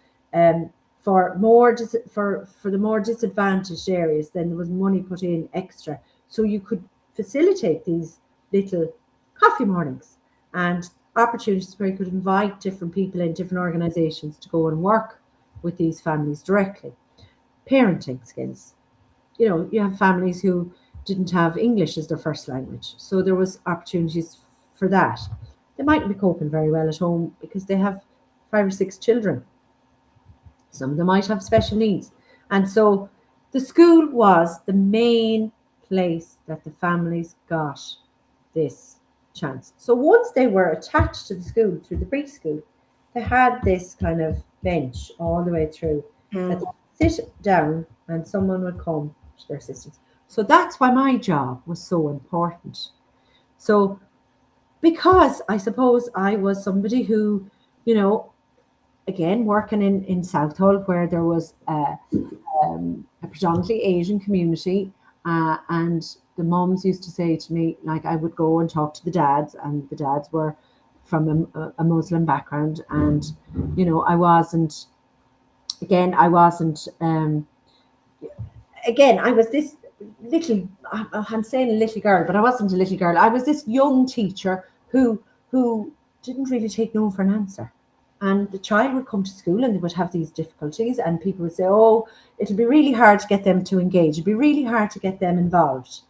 for the more disadvantaged areas, then there was money put in extra, so you could facilitate these little coffee mornings and opportunities where you could invite different people in different organisations to go and work with these families directly. Parenting skills. You have families who didn't have English as their first language, so there was opportunities for that. They mightn't be coping very well at home because they have 5 or 6 children. Some of them might have special needs. And so the school was the main place that the families got this chance. So once they were attached to the school through the preschool, they had this kind of bench all the way through that they would sit down and someone would come to their assistance. So that's why my job was so important. So because I suppose I was somebody who, again, working in Southall, where there was a predominantly Asian community, and the mums used to say to me, like, I would go and talk to the dads, and the dads were from a Muslim background, and I was this little, I'm saying a little girl, but I wasn't a little girl. I was this young teacher who didn't really take no for an answer. And the child would come to school and they would have these difficulties, and people would say, oh, it'll be really hard to get them to engage. It'll be really hard to get them involved.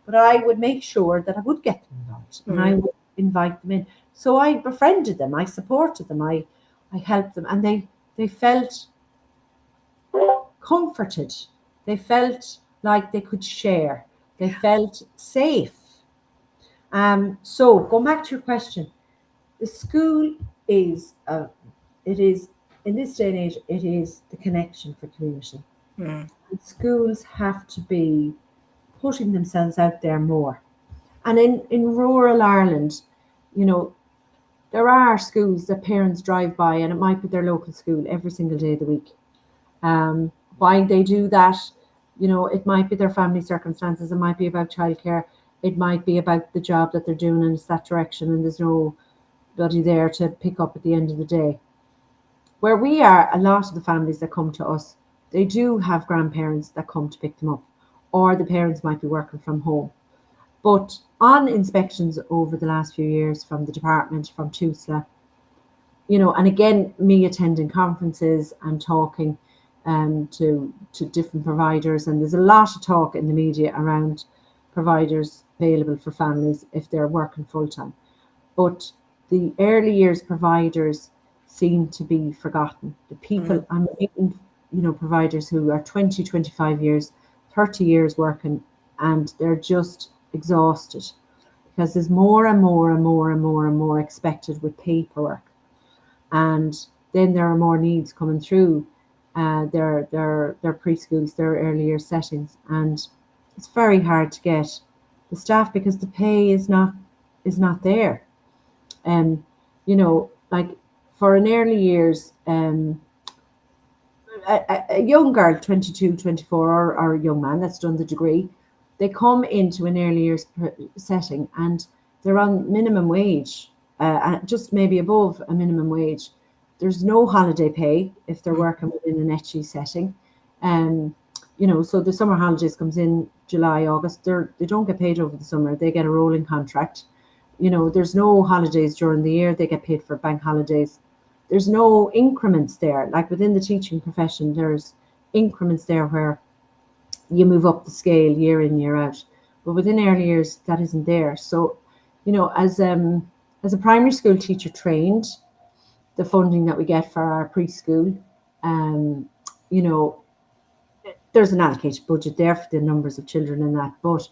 But I would make sure that I would get them involved, and I would invite them in. So I befriended them, I supported them, I helped them, and they felt comforted. They felt like they could share. They felt safe. So going back to your question, the school is, in this day and age, it is the connection for community. And schools have to be putting themselves out there more. And in rural Ireland, there are schools that parents drive by, and it might be their local school every single day of the week. Why they do that, it might be their family circumstances, it might be about childcare. it might be about the job that they're doing and it's that direction and there's nobody there to pick up at the end of the day. Where we are, a lot of the families that come to us, they do have grandparents that come to pick them up, or the parents might be working from home. But on inspections over the last few years from the department, from TUSLA, and again, me attending conferences and talking to different providers, and there's a lot of talk in the media around providers available for families if they're working full time. But the early years providers seem to be forgotten. The people I'm meeting, providers who are 20, 25 years, 30 years working, and they're just exhausted because there's more and more and more and more and more expected with paperwork. And then there are more needs coming through their preschools, their early year settings, and it's very hard to get the staff because the pay is not there. Like for an early years, a young girl, 22, 24, or a young man that's done the degree, they come into an early years setting and they're on minimum wage, just maybe above a minimum wage. There's no holiday pay if they're working within an etchy setting. So the summer holidays comes in July, August. They don't get paid over the summer. They get a rolling contract. There's no holidays during the year. They get paid for bank holidays. There's no increments there. Like within the teaching profession, there's increments there where you move up the scale year in, year out. But within early years, that isn't there. So, as a primary school teacher trained, the funding that we get for our preschool, there's an allocated budget there for the numbers of children in that. But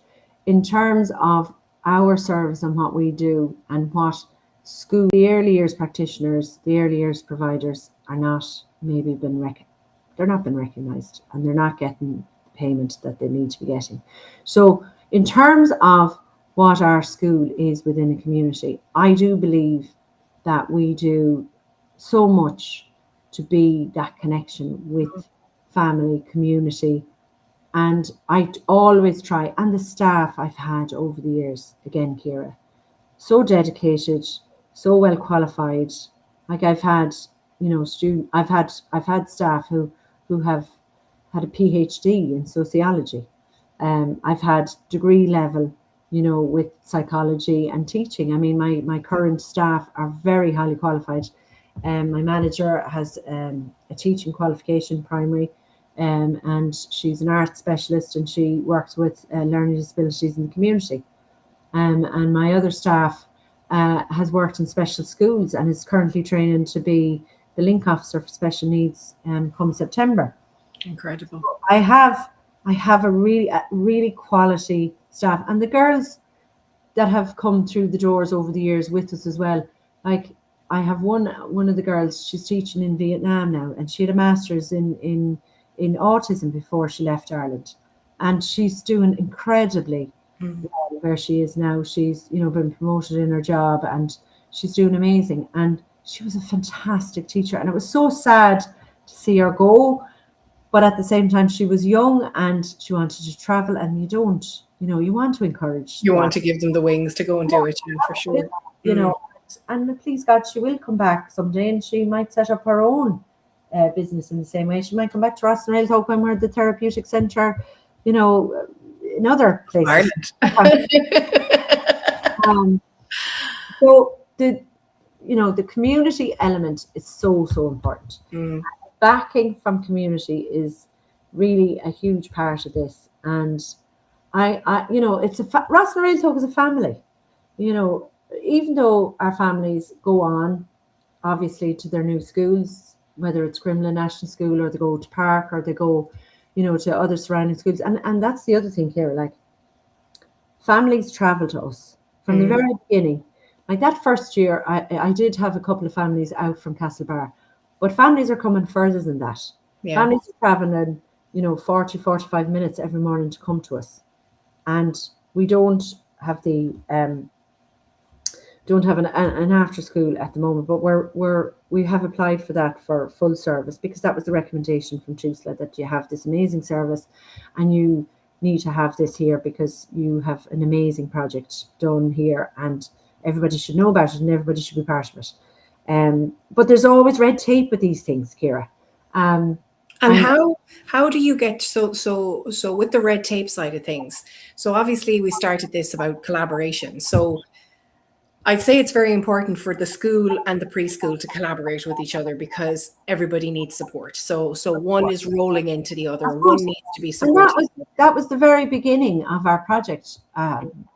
in terms of our service and what we do and what school, the early years practitioners, the early years providers are not maybe they're not been recognised, and they're not getting the payment that they need to be getting. So in terms of what our school is within a community, I do believe that we do so much to be that connection with family, community. And I always try, and the staff I've had over the years, again, Ciara, so dedicated, so well qualified. Like I've had, I've had staff who have had a PhD in sociology. I've had degree level, with psychology and teaching. I mean, my current staff are very highly qualified. My manager has a teaching qualification, primary, and she's an art specialist, and she works with learning disabilities in the community. And my other staff has worked in special schools and is currently training to be the link officer for special needs come September. Incredible. I have a really quality staff, and the girls that have come through the doors over the years with us as well. Like I have one of the girls, she's teaching in Vietnam now, and she had a master's in autism before she left Ireland, and she's doing incredibly well where she is now. She's been promoted in her job, and she's doing amazing. And she was a fantastic teacher, and it was so sad to see her go. But at the same time, she was young and she wanted to travel, and you want to encourage. You want to give them the wings to go and do it, for sure. And please God, she will come back someday, and she might set up her own business in the same way. She might come back to us in Réaltog when we're at the therapeutic centre, in other places. Ireland. So the community element is so important. Backing from community is really a huge part of this, and it's Ross and Réaltog is a family. Even though our families go on, obviously, to their new schools, whether it's Crimlin National School or they go to Park or they go, to other surrounding schools, and that's the other thing here. Like families travel to us from the very beginning. Like that first year, I did have a couple of families out from Castlebar. But families are coming further than that. Yeah. Families are traveling, 40, 45 minutes every morning to come to us. And we don't have an after school at the moment, but we have applied for that for full service, because that was the recommendation from TUSLA, that you have this amazing service and you need to have this here because you have an amazing project done here, and everybody should know about it and everybody should be part of it. But there's always red tape with these things, Kira. Um, And and how do you get so with the red tape side of things? So obviously we started this about collaboration. So I'd say it's very important for the school and the preschool to collaborate with each other because everybody needs support. So one is rolling into the other. of One course, needs to be and supporting. that was the very beginning of our project,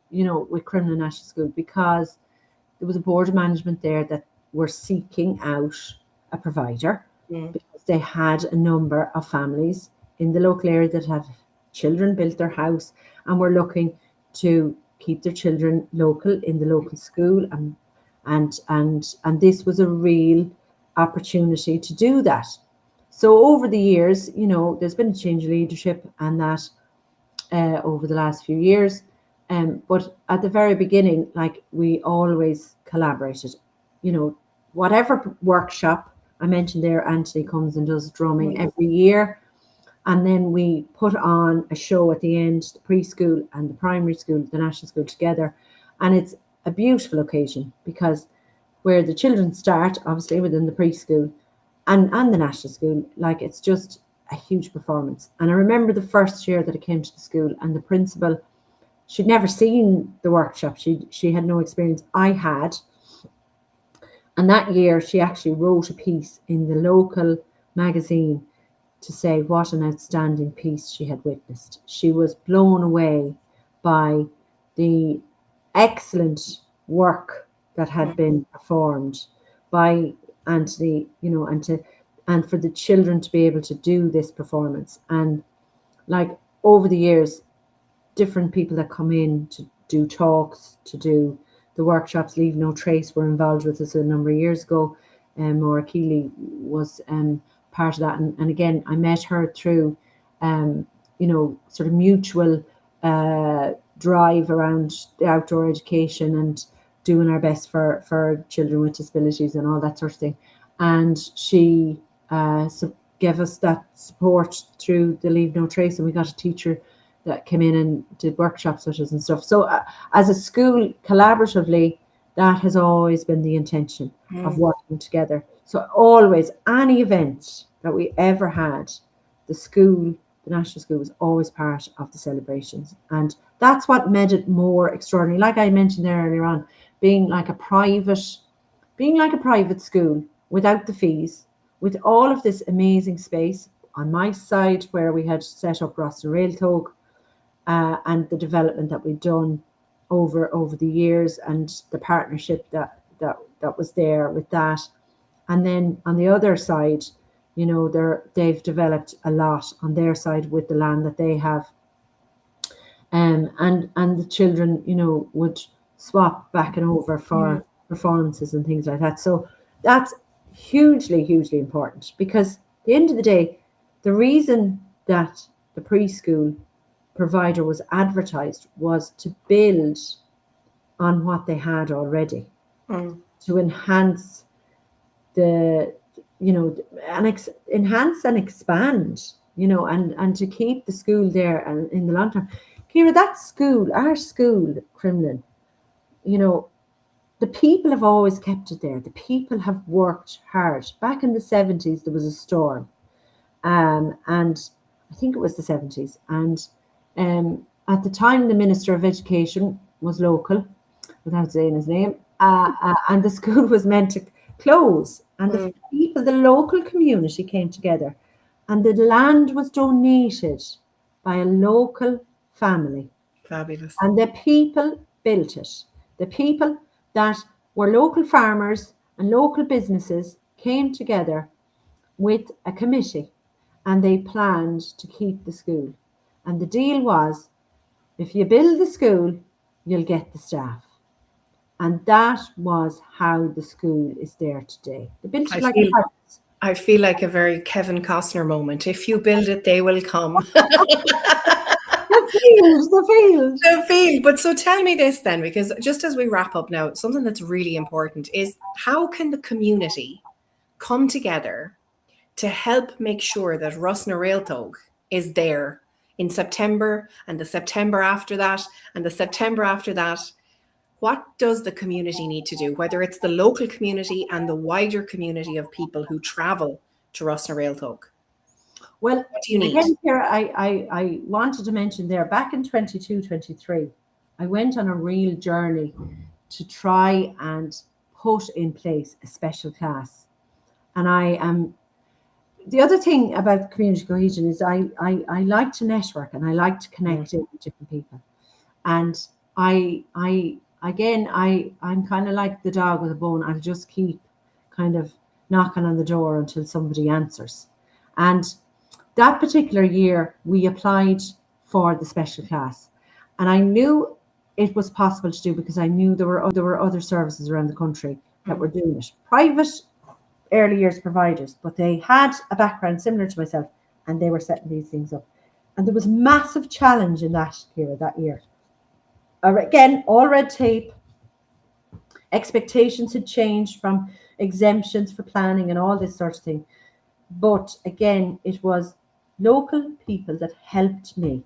with Criminal National School, because there was a board of management there that were seeking out a provider Mm. because they had a number of families in the local area that had children built their house and were looking to keep their children local in the local school, and this was a real opportunity to do that. So over the years, there's been a change of leadership and that over the last few years. But at the very beginning, like, we always collaborated. Whatever workshop I mentioned there, Anthony comes and does drumming Mm. every year. And then we put on a show at the end, the preschool and the primary school, the national school together. And it's a beautiful occasion because where the children start, obviously within the preschool and the national school, like, it's just a huge performance. And I remember the first year that I came to the school, and the principal, she'd never seen the workshop. She had no experience. I had. And that year she actually wrote a piece in the local magazine to say what an outstanding piece she had witnessed. She was blown away by the excellent work that had been performed by Anthony, and for the children to be able to do this performance. And, like, over the years, different people that come in to do talks, to do the workshops, Leave No Trace were involved with us a number of years ago. Maura Keeley was part of that. And again, I met her through, sort of mutual drive around the outdoor education and doing our best for children with disabilities and all that sort of thing. And she gave us that support through the Leave No Trace, and we got a teacher that came in and did workshops with us and stuff. So as a school, collaboratively, that has always been the intention of working together. So always, any event that we ever had, the national school was always part of the celebrations. And that's what made it more extraordinary. Like I mentioned there earlier on, being like a private school without the fees, with all of this amazing space on my side where we had set up Réaltog, and the development that we've done over the years, and the partnership that was there with that. And then on the other side, they've developed a lot on their side with the land that they have, and the children, would swap back and over for performances and things like that. So that's hugely important, because at the end of the day, the reason that the preschool provider was advertised was to build on what they had already, to enhance enhance and expand, and to keep the school there and in the long term. Kira, that school, our school, Cremlin, the people have always kept it there. The people have worked hard. Back in the 70s, there was a storm, and I think it was the 70s, and at the time, the Minister of Education was local, without saying his name, and the school was meant to close. And the people, the local community, came together, and the land was donated by a local family. Fabulous. And the people built it. The people that were local farmers and local businesses came together with a committee, and they planned to keep the school. And the deal was, if you build the school, you'll get the staff. And that was how the school is there today. They built it like a house. I feel like a very Kevin Costner moment. If you build it, they will come. The field. The field. But so tell me this then, because just as we wrap up now, something that's really important is, how can the community come together to help make sure that Rosna Réaltog is there in September, and the September after that, and the September after that. What does the community need to do, whether it's the local community and the wider community of people who travel to Rossna Réaltog? Well, What do you need? again, here I wanted to mention there, back in 22, 23, I went on a real journey to try and put in place a special class. And I am, the other thing about community cohesion is I like to network and I like to connect in with different people. And I'm kind of like the dog with a bone. I'll just keep kind of knocking on the door until somebody answers. And that particular year, we applied for the special class. And I knew it was possible to do because I knew there were other services around the country that were doing it. Private early years providers, but they had a background similar to myself and they were setting these things up. And there was massive challenge in that year. Again, all red tape. Expectations had changed from exemptions for planning and all this sort of thing. But again, it was local people that helped me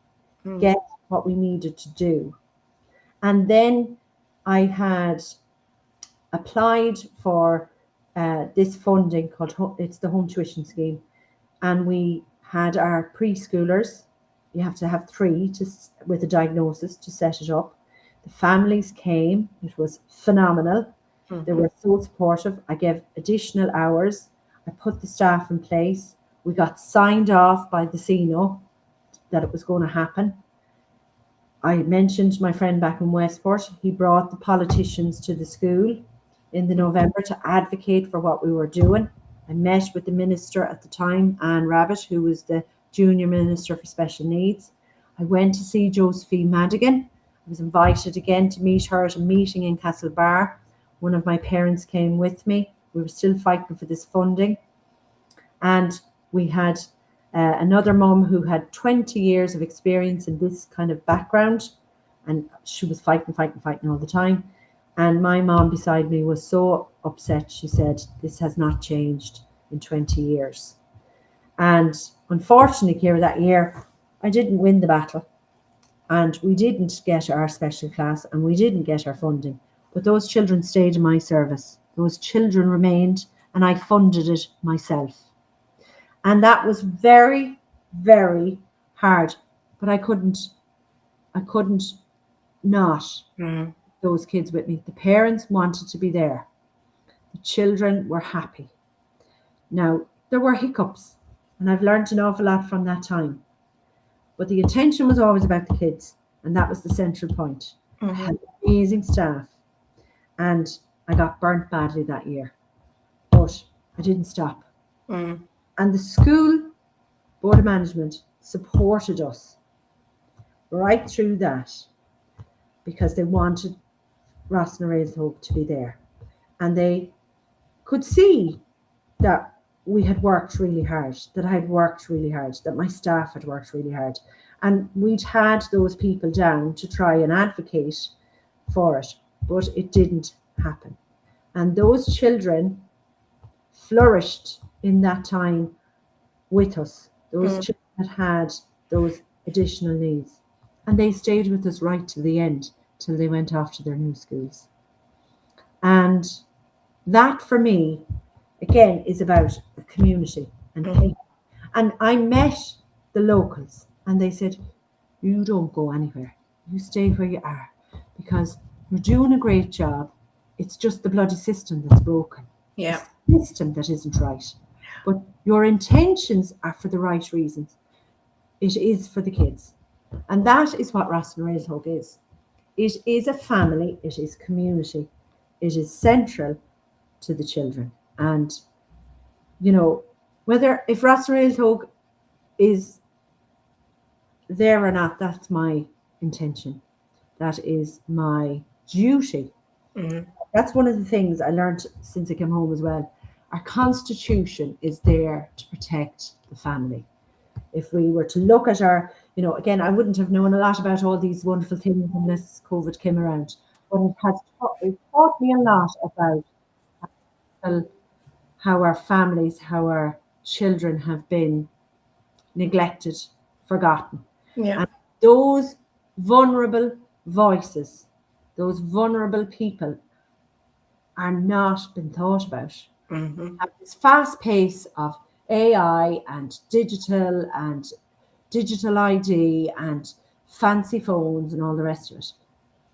get what we needed to do. And then I had applied for this funding called, it's the home tuition scheme. And we had our preschoolers. You have to have 3 with a diagnosis to set it up. The families came. It was phenomenal. They were so supportive. I gave additional hours. I put the staff in place. We got signed off by the CNO that it was going to happen. I mentioned my friend back in Westport. He brought the politicians to the school in the November to advocate for what we were doing. I met with the minister at the time, Anne Rabbitt, who was the junior minister for special needs. I went to see Josephine Madigan. I was invited again to meet her at a meeting in Castlebar. One of my parents came with me. We were still fighting for this funding. And we had another mum who had 20 years of experience in this kind of background. And she was fighting all the time. And my mom beside me was so upset. She said, this has not changed in 20 years. And unfortunately, Ciara, that year, I didn't win the battle. And we didn't get our special class and we didn't get our funding. But those children stayed in my service. Those children remained and I funded it myself. And that was very, very hard. But I couldn't not those kids with me. The parents wanted to be there. The children were happy. Now, there were hiccups and I've learned an awful lot from that time. But the intention was always about the kids, and that was the central point. I had amazing staff, and I got burnt badly that year, but I didn't stop. And the school board of management supported us right through that because they wanted Rossna Réaltog to be there. And they could see that we had worked really hard, that I had worked really hard, that my staff had worked really hard. And we'd had those people down to try and advocate for it, but it didn't happen. And those children flourished in that time with us. Those children that had those additional needs. And they stayed with us right to the end, till they went off to their new schools. And that for me, again, is about the community and people. And I met the locals and they said, you don't go anywhere. You stay where you are because you're doing a great job. It's just the bloody system that's broken. Yeah. It's the system that isn't right. But your intentions are for the right reasons. It is for the kids. And that is what Rossna Réaltog is. It is a family. It is community. It is central to the children. And, you know, if Rossna Réaltog is there or not, that's my intention. That is my duty. That's one of the things I learned since I came home as well. Our constitution is there to protect the family. If we were to look at our, you know, again, I wouldn't have known a lot about all these wonderful things unless COVID came around. But it taught me a lot about how our families, how our children have been neglected, forgotten. Yeah. And those vulnerable voices, those vulnerable people are not been thought about. Mm-hmm. At this fast pace of AI and digital ID and fancy phones and all the rest of it.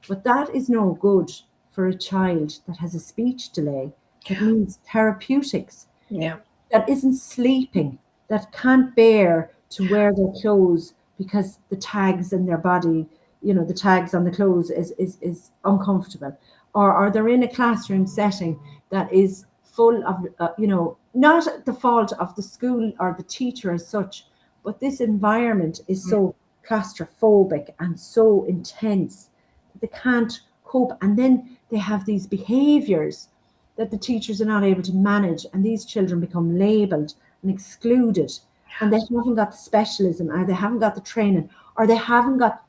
But that is no good for a child that has a speech delay, that Yeah. needs therapeutics, Yeah. that isn't sleeping, that can't bear to wear their clothes because the tags in their body, the tags on the clothes is uncomfortable. Or they're in a classroom setting that is full of, not the fault of the school or the teacher as such, but this environment is so claustrophobic and so intense that they can't cope. And then they have these behaviors that the teachers are not able to manage, and these children become labeled and excluded, and they haven't got the specialism, or they haven't got the training, or they haven't got,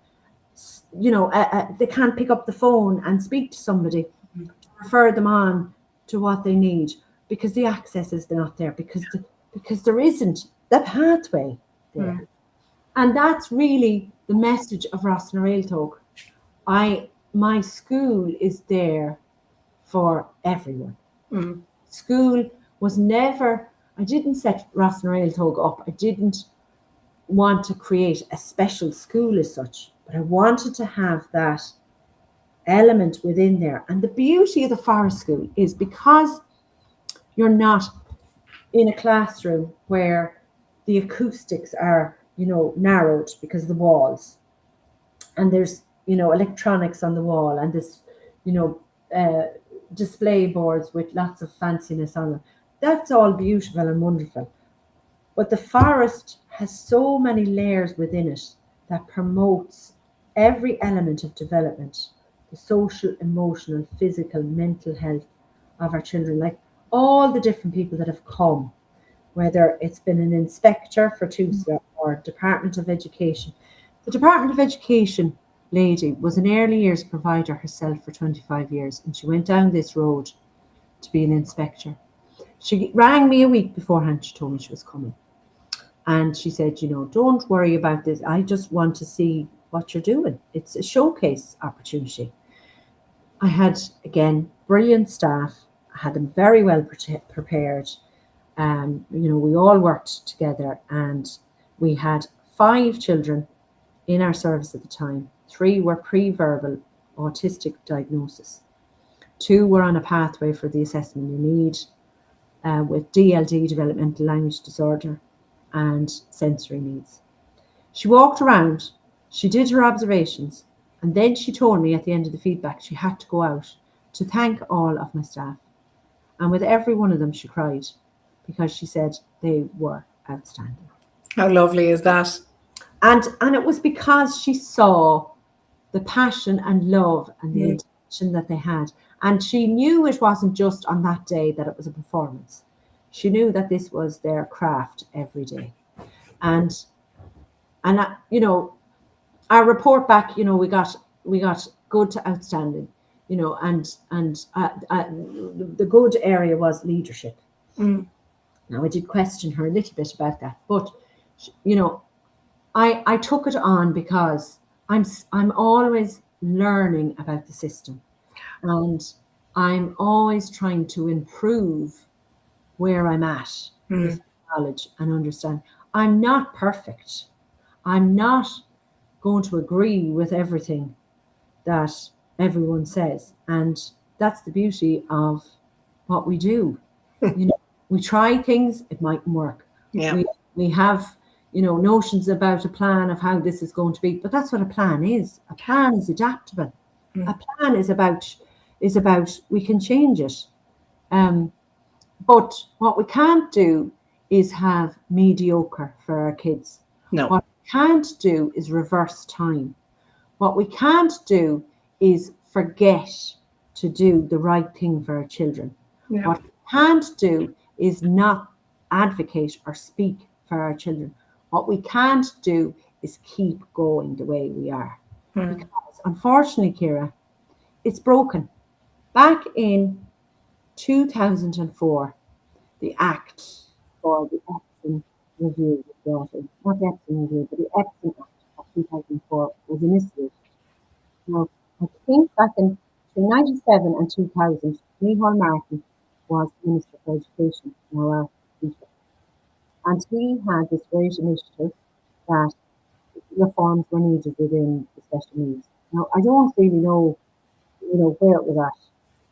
they can't pick up the phone and speak to somebody to refer them on to what they need, because the access is not there, because there isn't the pathway there. Mm. And that's really the message of Réaltog. My school is there for everyone. Mm. School was never, I didn't set Réaltog up. I didn't want to create a special school as such, but I wanted to have that element within there. And the beauty of the forest school is because you're not in a classroom where the acoustics are, narrowed because of the walls, and there's, electronics on the wall, and this, display boards with lots of fanciness on them. That's all beautiful and wonderful. But the forest has so many layers within it that promotes every element of development, the social, emotional, physical, mental health of our children. Like all the different people that have come, whether it's been an inspector for TUSLA or Department of Education. The Department of Education lady was an early years provider herself for 25 years, and she went down this road to be an inspector. She rang me a week beforehand. She told me she was coming. And she said, don't worry about this. I just want to see what you're doing. It's a showcase opportunity. I had, again, brilliant staff. I had them very well prepared. We all worked together, and we had 5 children in our service at the time. 3 were pre-verbal autistic diagnosis. 2 were on a pathway for the assessment you need with DLD, developmental language disorder, and sensory needs. She walked around, she did her observations, and then she told me at the end of the feedback she had to go out to thank all of my staff. And with every one of them, she cried, because she said they were outstanding. How lovely is that? And it was because she saw the passion and love and the intention that they had. And she knew it wasn't just on that day that it was a performance. She knew that this was their craft every day. And our report back, we got good to outstanding, and the good area was leadership. Mm. Now, I did question her a little bit about that, but I took it on because I'm always learning about the system, and I'm always trying to improve where I'm at with knowledge and understand. I'm not perfect. I'm not going to agree with everything that everyone says, and that's the beauty of what we do. We try things, it mightn't work. Yeah. We have notions about a plan of how this is going to be, but that's what a plan is. A plan is adaptable. A plan is about we can change it. But what we can't do is have mediocre for our kids. No. What we can't do is reverse time. What we can't do is forget to do the right thing for our children. Yeah. What we can't do is not advocate or speak for our children. What we can't do is keep going the way we are. Because unfortunately, Ciara, it's broken. Back in 2004, the Act for the Epsom Review was brought in. Not the Epsom Review, but the Epsom Act 2004 was initiated. Now, I think back in between 97 and 2000, Micheál Martin was Minister for Education, now our teacher. And he had this great initiative that reforms were needed within the special needs. Now, I don't really know, where it was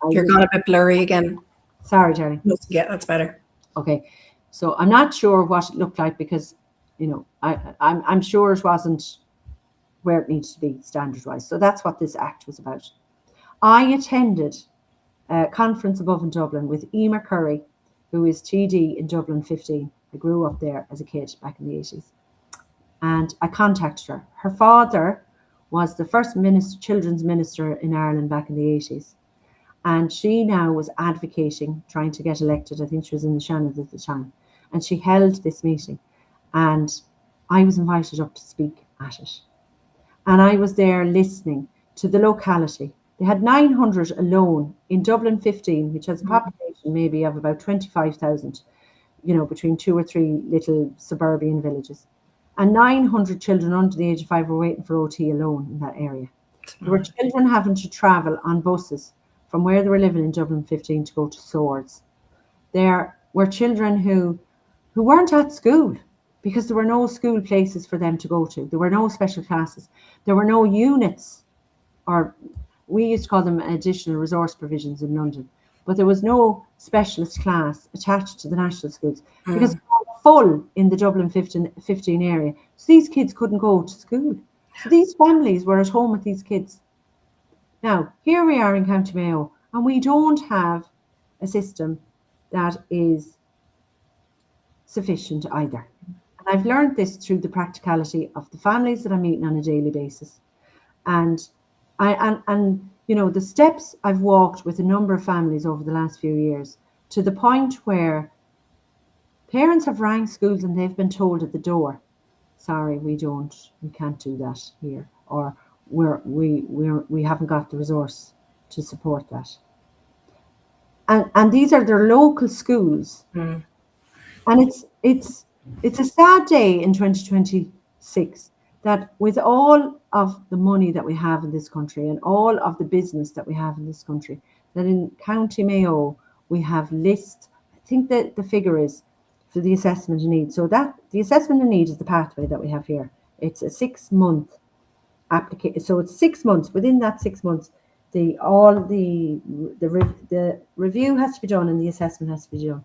at. You're gone a bit blurry again. Sorry, Jerry. Yeah, that's better. Okay, so I'm not sure what it looked like because, I'm sure it wasn't where it needs to be standard-wise. So that's what this act was about. I attended a conference above in Dublin with Emer Curry, who is TD in Dublin 15. I grew up there as a kid back in the 80s. And I contacted her. Her father was the first children's minister in Ireland back in the 80s. And she now was advocating, trying to get elected. I think she was in the Shannon at the time. And she held this meeting. And I was invited up to speak at it. And I was there listening to the locality. They had 900 alone in Dublin 15, which has a population maybe of about 25,000, between 2 or 3 little suburban villages. And 900 children under the age of 5 were waiting for OT alone in that area. There were children having to travel on buses from where they were living in Dublin 15 to go to Swords. There were children who weren't at school because there were no school places for them to go to. There were no special classes. There were no units, or we used to call them additional resource provisions in London, but there was no specialist class attached to the national schools because they were full in the Dublin 15 area. So these kids couldn't go to school. So these families were at home with these kids. Now, here we are in County Mayo, and we don't have a system that is sufficient either. And I've learned this through the practicality of the families that I'm meeting on a daily basis. And the steps I've walked with a number of families over the last few years, to the point where parents have rang schools and they've been told at the door, sorry, we can't do that here, or we haven't got the resource to support that. And these are their local schools. And it's a sad day in 2026 that with all of the money that we have in this country and all of the business that we have in this country, that in County Mayo we have I think that the figure is for the assessment of need. So that the assessment of need is the pathway that we have here. It's a 6-month application. So it's 6 months. Within that 6 months, the review has to be done and the assessment has to be done.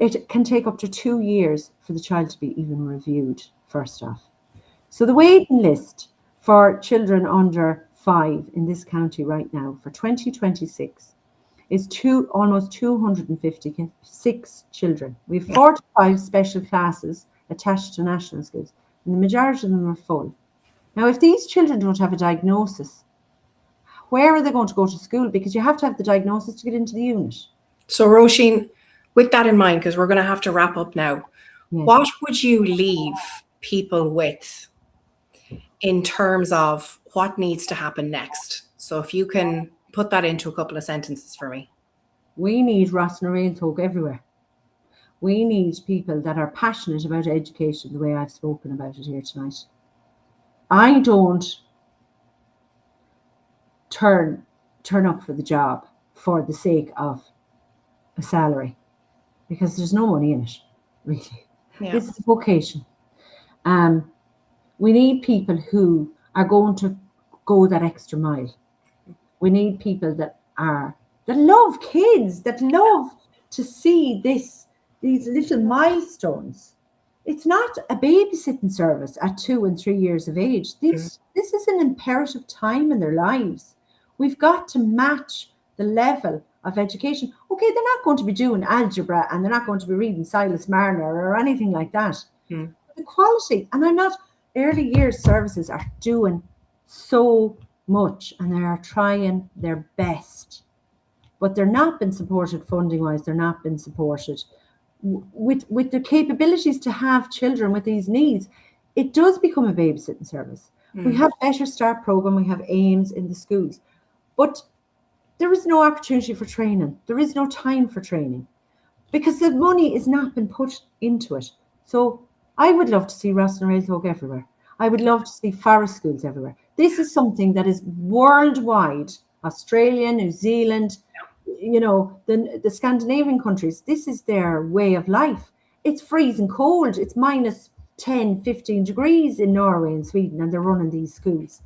It can take up to 2 years for the child to be even reviewed, first off. So the waiting list for children under 5 in this county right now for 2026 is almost 256 children. We have 45 special classes attached to national schools, and the majority of them are full. Now, if these children don't have a diagnosis, where are they going to go to school? Because you have to have the diagnosis to get into the unit. So, Roisin, with that in mind, because we're going to have to wrap up now, Yes. What would you leave people with in terms of what needs to happen next? So if you can put that into a couple of sentences for me. We need Roisin and Réaltog everywhere. We need people that are passionate about education the way I've spoken about it here tonight. I don't turn up for the job for the sake of a salary, because there's no money in it, really. Yeah. This is a vocation. We need people who are going to go that extra mile. We need people that love kids, that love to see these little milestones. It's not a babysitting service at 2 and 3 years of age. This is an imperative time in their lives. We've got to match the level of education. Okay, they're not going to be doing algebra and they're not going to be reading Silas Marner or anything like that. The quality, and early years services are doing so much and they are trying their best, but they're not been supported funding wise. They're not been supported with the capabilities to have children with these needs. It does become a babysitting service. We have Better Start program, we have aims in the schools, but there is no opportunity for training. There is no time for training because the money is not been put into it. So I would love to see Roisin and Réaltog everywhere. I would love to see forest schools everywhere. This is something that is worldwide. Australia, New Zealand, the Scandinavian countries, this is their way of life. It's freezing cold. It's minus 10, 15 degrees in Norway and Sweden, and they're running these schools.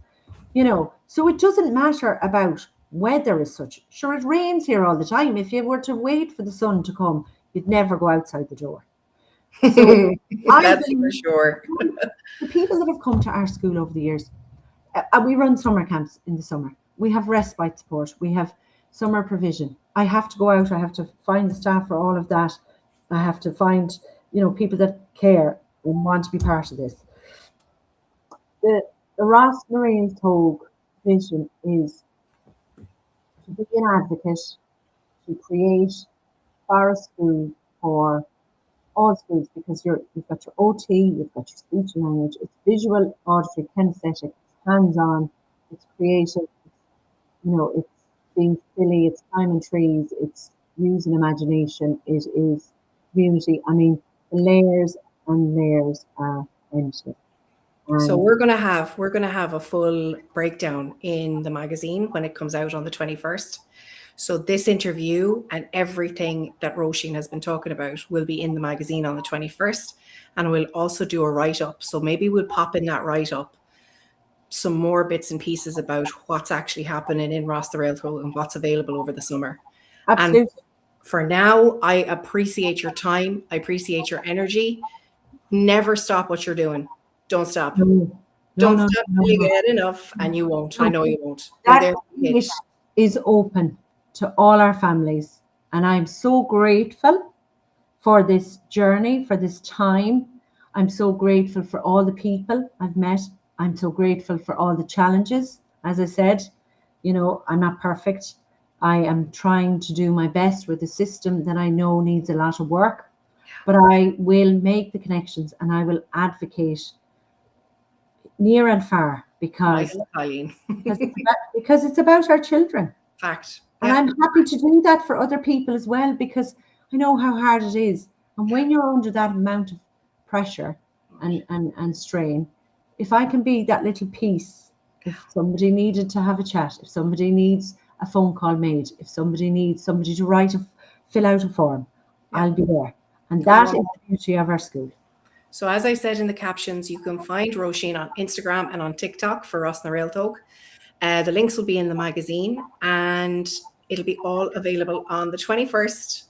So it doesn't matter about weather as such. Sure, it rains here all the time. If you were to wait for the sun to come, you'd never go outside the door. So That's for sure. The people that have come to our school over the years, we run summer camps in the summer. We have respite support. We have summer provision. I have to go out. I have to find the staff for all of that. I have to find, people that care and want to be part of this. The Réaltog vision is to be an advocate, to create forest school for all schools, because you've got your OT, you've got your speech and language, it's visual, auditory, kinesthetic, it's hands-on, it's creative, it's being silly, it's climbing trees, it's using imagination, it is community. I mean, the layers and layers are endless. So we're gonna have a full breakdown in the magazine when it comes out on the 21st. So this interview and everything that Roisin has been talking about will be in the magazine on the 21st, and we'll also do a write-up. So maybe we'll pop in that write-up some more bits and pieces about what's actually happening in Ross the Réaltog and what's available over the summer. Absolutely. And for now, I appreciate your time. I appreciate your energy. Never stop what you're doing. Don't stop. Don't stop until you get enough, and you won't. I know you won't. That is open to all our families, and I'm so grateful for this journey, for this time. I'm so grateful for all the people I've met. I'm so grateful for all the challenges. As I said, I'm not perfect. I am trying to do my best with a system that I know needs a lot of work, but I will make the connections and I will advocate near and far because it's about our children. Fact. And I'm happy to do that for other people as well, because I know how hard it is. And when you're under that amount of pressure and strain, if I can be that little piece, if somebody needed to have a chat, if somebody needs a phone call made, if somebody needs somebody to fill out a form, I'll be there. And that is the beauty of our school. So as I said in the captions, you can find Roisin on Instagram and on TikTok for Ross na Réaltog. The links will be in the magazine, and it'll be all available on the 21st.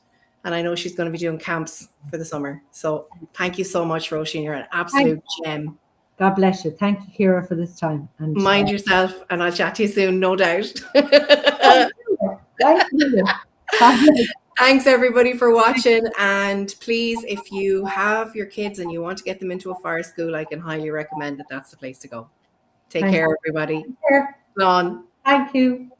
And I know she's going to be doing camps for the summer. So thank you so much, Roisin. You're an absolute gem. God bless you. Thank you, Ciara, for this time. And mind yourself, and I'll chat to you soon, no doubt. Thank you. Thanks, everybody, for watching. And please, if you have your kids and you want to get them into a forest school, I can highly recommend that that's the place to go. Take care, everybody. Take care. On. Thank you.